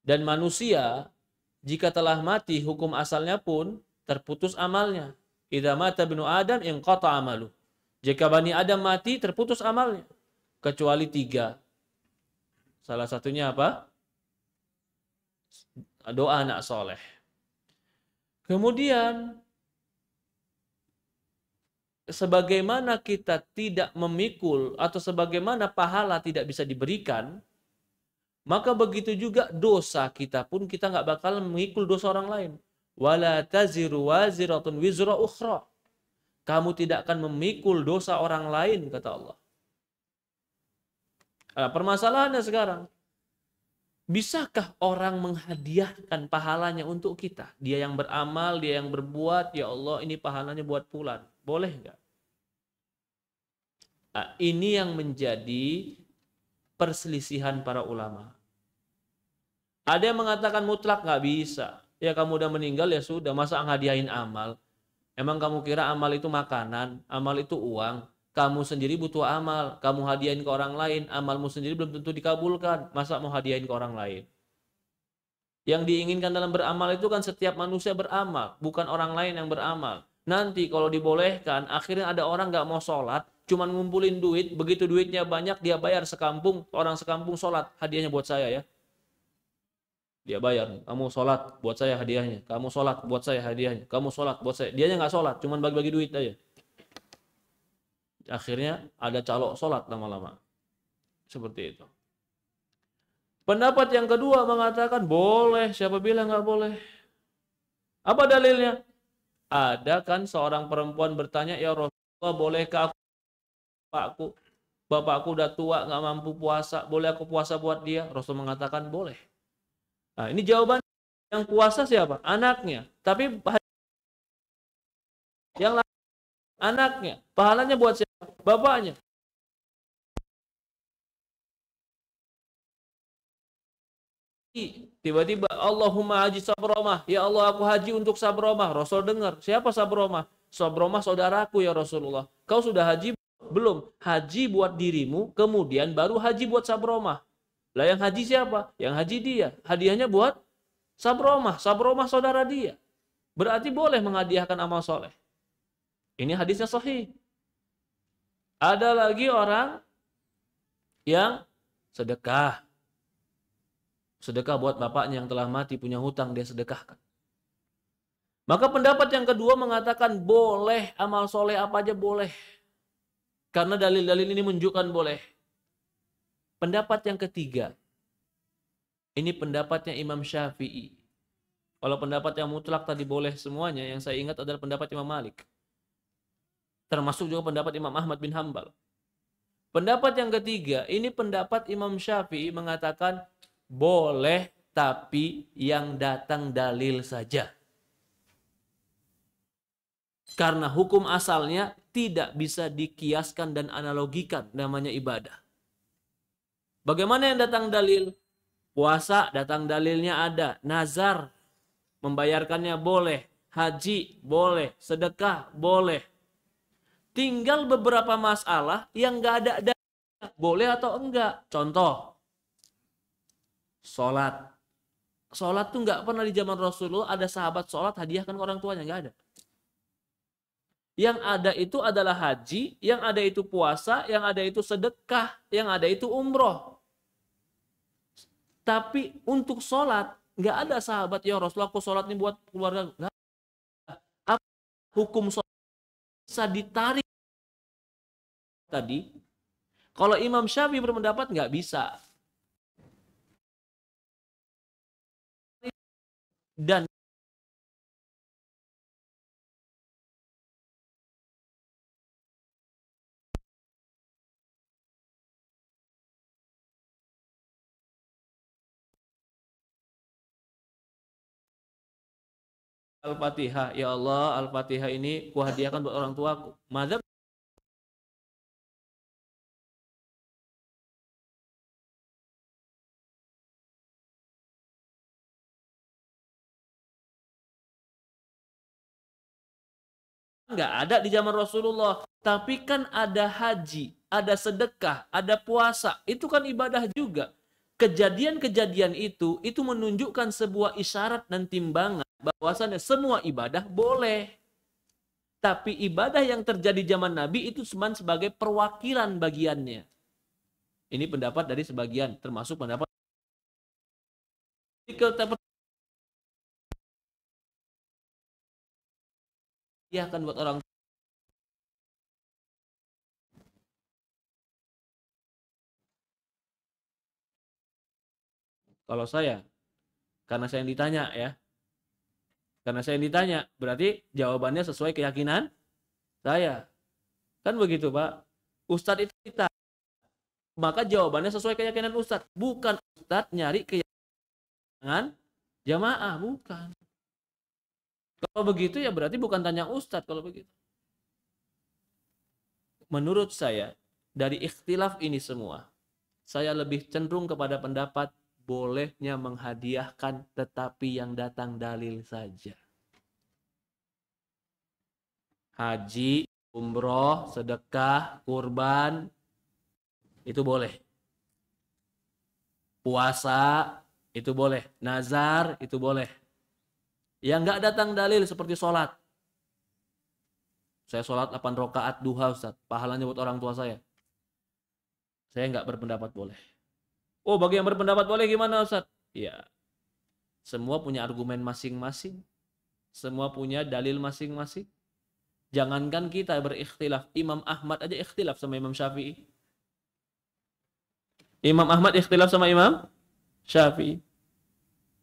Dan manusia, jika telah mati, hukum asalnya pun terputus amalnya. Idza mata binu Adam inqata amalu. Jika Bani Adam mati, terputus amalnya. Kecuali 3. Salah satunya apa? Doa anak soleh. Kemudian, sebagaimana kita tidak memikul atau sebagaimana pahala tidak bisa diberikan, maka begitu juga dosa kita pun kita nggak bakal memikul dosa orang lain. Wala taziru waziratun wizra ukhra. Kamu tidak akan memikul dosa orang lain, kata Allah. Permasalahannya sekarang, bisakah orang menghadiahkan pahalanya untuk kita? Dia yang beramal, dia yang berbuat, ya Allah ini pahalanya buat fulan. Boleh nggak? Ini yang menjadi perselisihan para ulama. Ada yang mengatakan mutlak nggak bisa. Ya kamu udah meninggal ya sudah, masa ngadiahin amal? Emang kamu kira amal itu makanan, amal itu uang? Kamu sendiri butuh amal, kamu hadiahin ke orang lain, amalmu sendiri belum tentu dikabulkan. Masa mau hadiahin ke orang lain? Yang diinginkan dalam beramal itu kan setiap manusia beramal, bukan orang lain yang beramal. Nanti kalau dibolehkan, akhirnya ada orang nggak mau sholat, cuman ngumpulin duit, begitu duitnya banyak dia bayar sekampung, orang sekampung sholat, hadiahnya buat saya ya. Dia bayar, kamu sholat buat saya hadiahnya, kamu sholat buat saya hadiahnya, kamu sholat buat saya. Dianya nggak sholat, cuman bagi-bagi duit aja. Akhirnya ada calok sholat lama-lama. Seperti itu. Pendapat yang kedua mengatakan boleh, siapa bilang nggak boleh? Apa dalilnya? Ada kan seorang perempuan bertanya, ya Rasulullah, bolehkah bapakku udah tua nggak mampu puasa, boleh aku puasa buat dia? Rasul mengatakan boleh. Nah ini jawaban yang puasa siapa? Anaknya. Tapi yang lain anaknya, pahalanya buat siapa? Bapaknya. Tiba-tiba Allahumma haji Sabromah, ya Allah aku haji untuk Sabromah. Rasul dengar, siapa Sabromah? Sabromah saudaraku ya Rasulullah. Kau sudah haji belum? Haji buat dirimu, kemudian baru haji buat Sabromah. Lah yang haji siapa? Yang haji dia. Hadiahnya buat Sabromah. Sabromah saudara dia. Berarti boleh menghadiahkan amal soleh. Ini hadisnya sahih. Ada lagi orang yang sedekah. Sedekah buat bapaknya yang telah mati, punya hutang, dia sedekahkan. Maka pendapat yang kedua mengatakan boleh, amal soleh apa aja boleh. Karena dalil-dalil ini menunjukkan boleh. Pendapat yang ketiga, ini pendapatnya Imam Syafi'i. Kalau pendapat yang mutlak tadi boleh semuanya, yang saya ingat adalah pendapat Imam Malik. Termasuk juga pendapat Imam Ahmad bin Hambal. Pendapat yang ketiga, ini pendapat Imam Syafi'i mengatakan boleh, tapi yang datang dalil saja. Karena hukum asalnya tidak bisa dikiaskan dan analogikan, namanya ibadah. Bagaimana yang datang dalil? Puasa datang dalilnya ada. Nazar, membayarkannya boleh. Haji boleh. Sedekah boleh. Tinggal beberapa masalah yang nggak ada dalilnya. Boleh atau enggak. Contoh. Sholat. Sholat tuh nggak pernah di zaman Rasulullah ada sahabat sholat hadiahkan ke orang tuanya, nggak ada. Yang ada itu adalah haji, yang ada itu puasa, yang ada itu sedekah, yang ada itu umroh. Tapi untuk sholat nggak ada sahabat ya Rasulullah, aku sholat ini buat keluarga. Nggak. Apa hukum sholat bisa ditarik tadi? Kalau Imam Syafi'i berpendapat nggak bisa. Dan Al-Fatihah, ya Allah, Al-Fatihah ini kuhadiahkan buat orang tuaku. Mazhab nggak ada di zaman Rasulullah. Tapi kan ada haji, ada sedekah, ada puasa. Itu kan ibadah juga. Kejadian-kejadian itu menunjukkan sebuah isyarat dan timbangan bahwasannya semua ibadah boleh. Tapi ibadah yang terjadi zaman Nabi itu cuma sebagai perwakilan bagiannya. Ini pendapat dari sebagian, termasuk pendapat dia akan buat orang. Kalau saya, karena saya yang ditanya ya, karena saya yang ditanya, berarti jawabannya sesuai keyakinan saya. Kan begitu Pak. Ustadz itu kita, maka jawabannya sesuai keyakinan Ustadz. Bukan Ustadz nyari keyakinan jamaah, bukan. Kalau begitu ya berarti bukan tanya Ustadz kalau begitu. Menurut saya, dari ikhtilaf ini semua, saya lebih cenderung kepada pendapat bolehnya menghadiahkan tetapi yang datang dalil saja. Haji, umroh, sedekah, kurban, itu boleh. Puasa, itu boleh. Nazar, itu boleh. Yang nggak datang dalil seperti sholat. Saya sholat 8 rakaat duha Ustaz. Pahalanya buat orang tua saya. Saya nggak berpendapat boleh. Oh, bagi yang berpendapat boleh gimana Ustaz? Ya, semua punya argumen masing-masing. Semua punya dalil masing-masing. Jangankan kita berikhtilaf. Imam Ahmad aja ikhtilaf sama Imam Syafi'i. Imam Ahmad ikhtilaf sama Imam Syafi'i.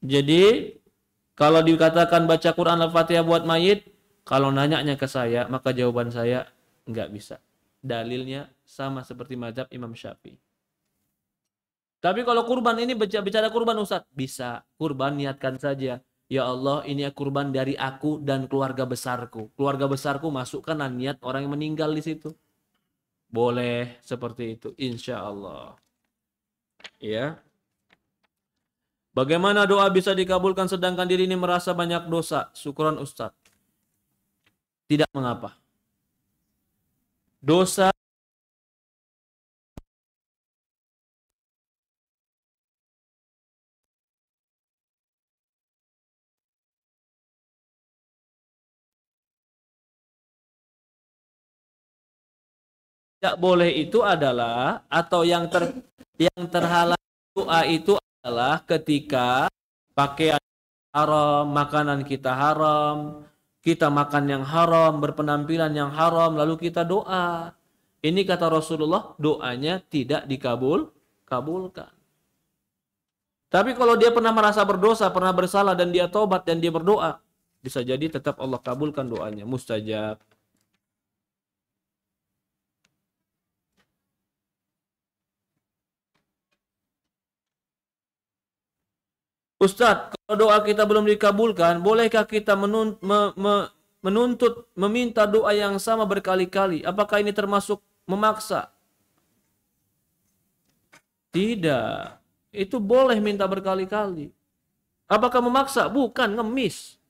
Jadi, kalau dikatakan baca Quran Al-Fatihah buat mayit, kalau nanyanya ke saya, maka jawaban saya nggak bisa. Dalilnya sama seperti mazhab Imam Syafi'i. Tapi kalau kurban ini bicara kurban Ustaz, bisa. Kurban niatkan saja. Ya Allah, ini kurban dari aku dan keluarga besarku. Keluarga besarku masukkan niat orang yang meninggal di situ. Boleh seperti itu, insya Allah. Ya. Bagaimana doa bisa dikabulkan sedangkan diri ini merasa banyak dosa? Syukron Ustaz. Tidak mengapa. Dosa tidak boleh itu adalah atau yang terhalang doa itu adalah ketika pakaian haram, makanan kita haram, kita makan yang haram, berpenampilan yang haram, lalu kita doa. Ini kata Rasulullah, doanya tidak kabulkan. Tapi kalau dia pernah merasa berdosa, pernah bersalah dan dia tobat dan dia berdoa, bisa jadi tetap Allah kabulkan doanya, mustajab. Ustadz, kalau doa kita belum dikabulkan, bolehkah kita menuntut, meminta doa yang sama berkali-kali? Apakah ini termasuk memaksa? Tidak. Itu boleh minta berkali-kali. Apakah memaksa? Bukan, ngemis.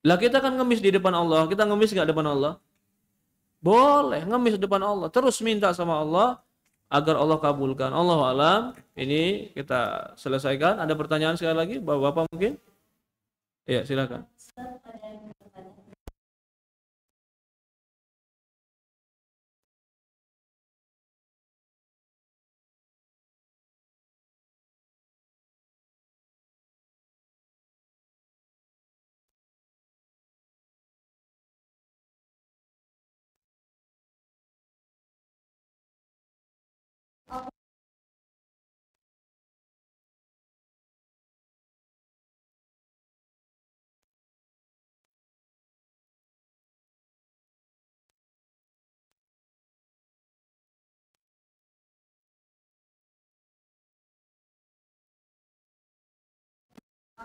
Lah kita kan ngemis di depan Allah. Kita ngemis nggak depan Allah? Boleh, ngemis di depan Allah. Terus minta sama Allah. agar Allah kabulkan. Allahu alam. Ini kita selesaikan. Ada pertanyaan sekali lagi, Bapak mungkin? Ya, silakan.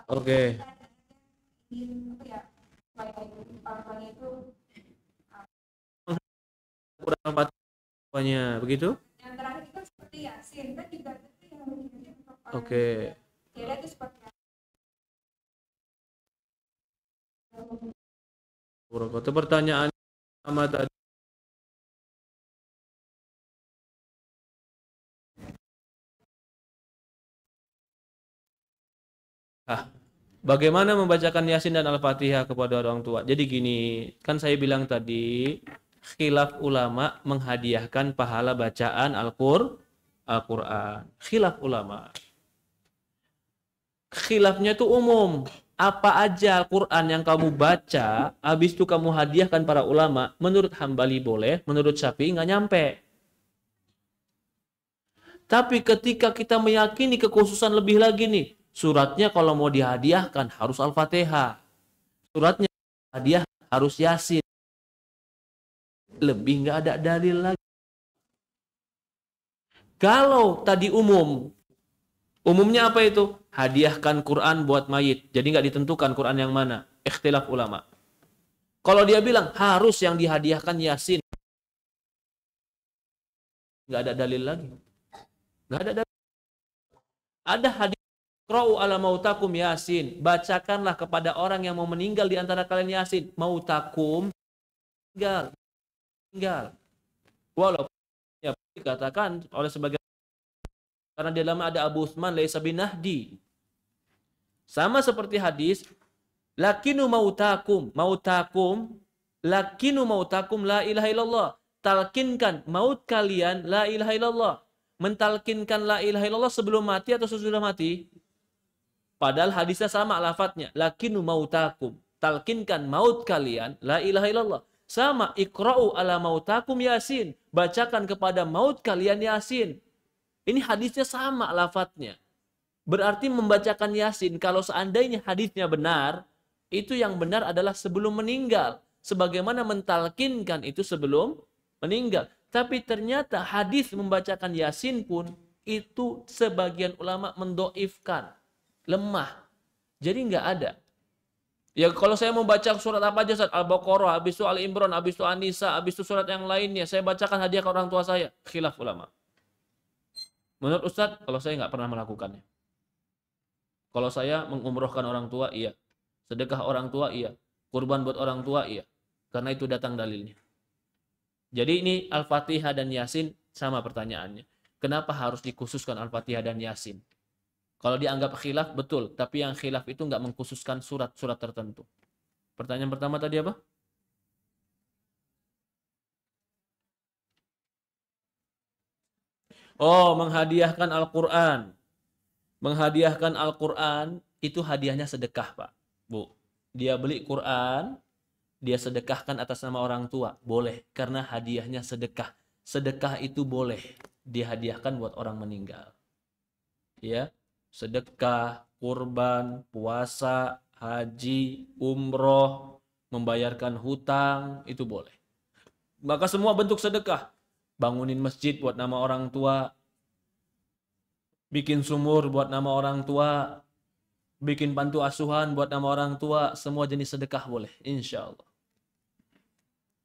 Oke. Kurang fatwanya begitu? Yang terakhir itu seperti Yasin kan juga itu yang Oke. beda itu seperti Itu pertanyaan sama tadi. Bagaimana membacakan Yasin dan Al-Fatihah kepada orang tua? Jadi gini, kan saya bilang tadi, khilaf ulama menghadiahkan pahala bacaan Al-Quran. Khilaf ulama. Khilafnya itu umum. Apa aja Al-Quran yang kamu baca, habis itu kamu hadiahkan para ulama, menurut Hambali boleh, menurut Syafi'i nggak nyampe. Tapi ketika kita meyakini kekhususan lebih lagi nih, suratnya kalau mau dihadiahkan harus Al-Fatihah. Suratnya hadiah harus Yasin. Lebih nggak ada dalil lagi. Kalau tadi umumnya apa itu? Hadiahkan Quran buat mayit. Jadi nggak ditentukan Quran yang mana. Ikhtilaf ulama. Kalau dia bilang harus yang dihadiahkan Yasin, nggak ada dalil lagi. Nggak ada dalil. Ada hadis Qra'u ala mautakum Yasin. Bacakanlah kepada orang yang mau meninggal di antara kalian Yasin. Mautakum tinggal. Walaupun ya dikatakan oleh sebagian karena di dalamnya ada Abu Utsman laisa binahdi. Sama seperti hadis lakinu mautakum la ilaha illallah. Talkinkan maut kalian la ilaha illallah. Mentalkinkan la ilaha illallah sebelum mati atau sesudah mati? Padahal hadisnya sama lafadznya. Lakinu mautakum. Talkinkan maut kalian la ilaha illallah. Sama iqra'u ala mautakum Yasin. Bacakan kepada maut kalian Yasin. Ini hadisnya sama lafadznya. Berarti membacakan Yasin kalau seandainya hadisnya benar, itu yang benar adalah sebelum meninggal. Sebagaimana mentalkinkan itu sebelum meninggal. Tapi ternyata hadis membacakan Yasin pun itu sebagian ulama mendoifkan. Lemah. Jadi nggak ada. Ya kalau saya mau baca surat apa aja, Al-Baqarah, habis itu Al-Imran, habis itu An-Nisa, habis itu surat yang lainnya, saya bacakan hadiah ke orang tua saya. Khilaf ulama. Menurut Ustadz, kalau saya nggak pernah melakukannya. Kalau saya mengumrohkan orang tua, iya. Sedekah orang tua, iya. Kurban buat orang tua, iya. Karena itu datang dalilnya. Jadi ini Al-Fatihah dan Yasin sama pertanyaannya. Kenapa harus dikhususkan Al-Fatihah dan Yasin? Kalau dianggap khilaf, betul. Tapi yang khilaf itu nggak mengkhususkan surat-surat tertentu. Pertanyaan pertama tadi apa? Oh, menghadiahkan Al-Quran. Menghadiahkan Al-Quran, itu hadiahnya sedekah, Pak. Bu, dia beli Quran, dia sedekahkan atas nama orang tua. Boleh, karena hadiahnya sedekah. Sedekah itu boleh dihadiahkan buat orang meninggal. Ya, sedekah, kurban, puasa, haji, umroh, membayarkan hutang, itu boleh. Maka semua bentuk sedekah. Bangunin masjid buat nama orang tua, bikin sumur buat nama orang tua, bikin panti asuhan buat nama orang tua, semua jenis sedekah boleh, insya Allah.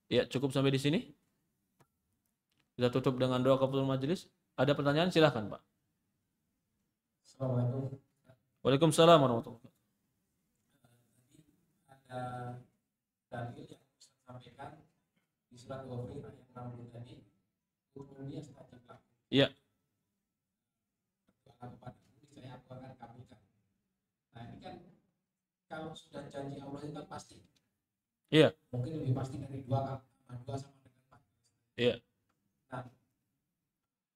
Ya, cukup sampai di sini. Kita tutup dengan doa kafatul majelis. Ada pertanyaan? Silahkan, Pak. Assalamualaikum. Waalaikumsalam warahmatullahi wabarakatuh. Ada dalil yang Ustaz sampaikan di surat Ghafir ayat 60 tadi, umumnya stajib lakum. Iya, Berdoa kepadamu, niscaya aku akan kabulkan. Nah ini kan kalau sudah janji Allah itu kan pasti. iya, Mungkin lebih pasti dari dua sama dengan 4. iya, Nah,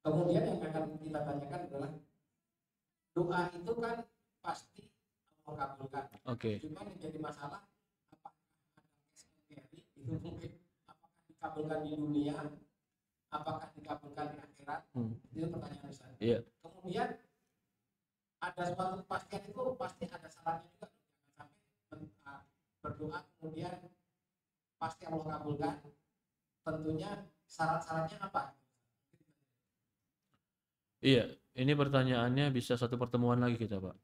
kemudian yang akan kita tanyakan adalah doa itu kan pasti Allah kabulkan. oke. Cuma yang jadi masalah apakah ada case carry itu mungkin apakah dikabulkan di dunia, apakah dikabulkan di akhirat? Itu pertanyaan besar. Iya, Kemudian ada suatu kepastian itu pasti ada syaratnya juga. Jangan sampai berdoa kemudian pasti Allah kabulkan. Tentunya syarat-syaratnya apa? iya. Ini pertanyaannya bisa satu pertemuan lagi kita, Pak.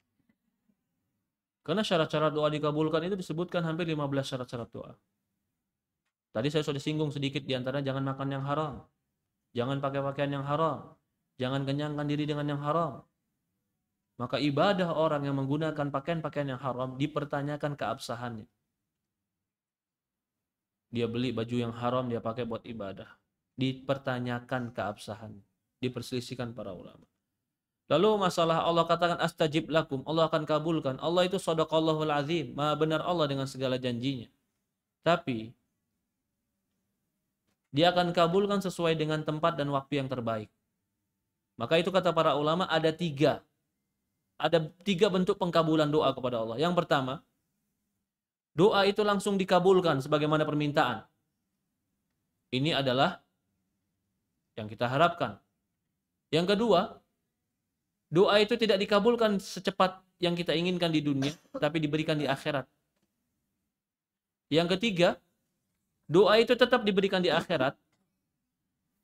Karena syarat-syarat doa dikabulkan itu disebutkan hampir 15 syarat-syarat doa. Tadi saya sudah singgung sedikit di antara jangan makan yang haram, jangan pakai pakaian yang haram, jangan kenyangkan diri dengan yang haram. Maka ibadah orang yang menggunakan pakaian-pakaian yang haram dipertanyakan keabsahannya. Dia beli baju yang haram dia pakai buat ibadah. Dipertanyakan keabsahannya. Diperselisihkan para ulama. Lalu masalah Allah katakan astajib lakum, Allah akan kabulkan. Allah itu shadaqallahul azim, maha benar Allah dengan segala janjinya. Tapi dia akan kabulkan sesuai dengan tempat dan waktu yang terbaik. Maka itu kata para ulama ada tiga bentuk pengkabulan doa kepada Allah. Yang pertama, doa itu langsung dikabulkan sebagaimana permintaan. Ini adalah yang kita harapkan. Yang kedua, doa itu tidak dikabulkan secepat yang kita inginkan di dunia, tapi diberikan di akhirat. Yang ketiga, doa itu tetap diberikan di akhirat,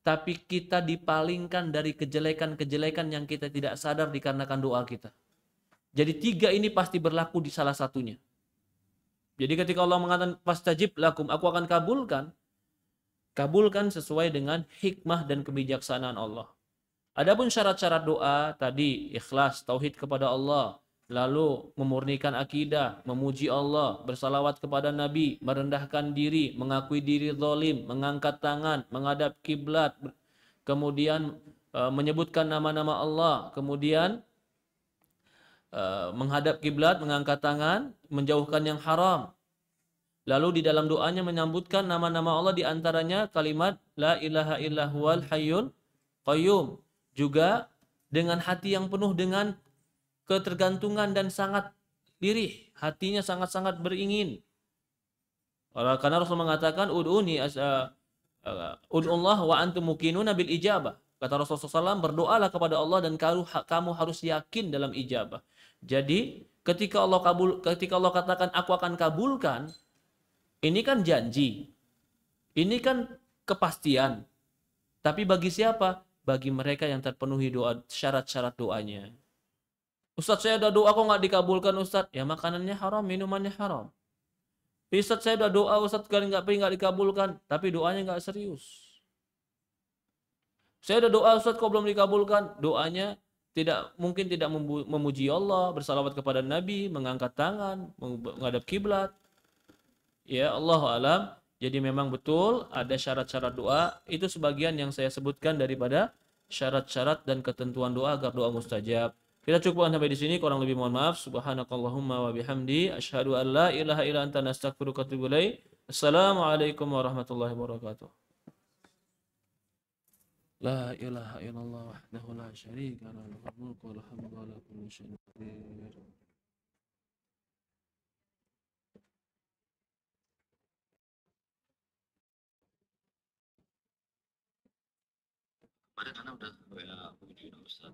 tapi kita dipalingkan dari kejelekan-kejelekan yang kita tidak sadar dikarenakan doa kita. Jadi tiga ini pasti berlaku di salah satunya. Jadi ketika Allah mengatakan fastajib lakum, aku akan kabulkan sesuai dengan hikmah dan kebijaksanaan Allah. Adapun syarat-syarat doa tadi ikhlas, tauhid kepada Allah, lalu memurnikan akidah, memuji Allah, bersalawat kepada Nabi, merendahkan diri, mengakui diri zalim, mengangkat tangan, menghadap kiblat, kemudian menyebutkan nama-nama Allah, kemudian menghadap kiblat, mengangkat tangan, menjauhkan yang haram. Lalu di dalam doanya menyambutkan nama-nama Allah, di antaranya kalimat la ilaha illa huwal hayyul qayyum. Juga dengan hati yang penuh dengan ketergantungan dan sangat lirih, hatinya sangat-sangat beringin. Karena Rasul mengatakan ud'ullah wa antum muqinuna bil ijabah. Kata Rasulullah SAW, berdoalah kepada Allah dan kamu harus yakin dalam ijabah. Jadi ketika Allah katakan aku akan kabulkan, ini kan janji. Ini kan kepastian. Tapi bagi siapa? Bagi mereka yang terpenuhi doa, syarat-syarat doanya. Ustadz, saya udah doa kok nggak dikabulkan Ustadz. Ya makanannya haram, minumannya haram. Ustadz, saya udah doa Ustadz kali nggak dikabulkan, tapi doanya nggak serius. Saya udah doa Ustadz kok belum dikabulkan, doanya mungkin tidak memuji Allah, bersalawat kepada Nabi, mengangkat tangan, menghadap kiblat. Ya Allah alam. Jadi memang betul ada syarat-syarat doa. Itu sebagian yang saya sebutkan daripada syarat-syarat dan ketentuan doa agar doa mustajab. Kita cukupkan sampai di sini, kurang lebih mohon maaf. Subhanakallahumma wa bihamdi asyhadu an la ilaha illa anta nastaghfiruka wa atubu ilaik. Assalamualaikum warahmatullahi wabarakatuh. La ilaha illallah wahdahu la syarika lahu lahul mulku wa lahul hamdu wa ala kulli syai'in qadir. Kemarin Ana udah WA Budi Ustaz.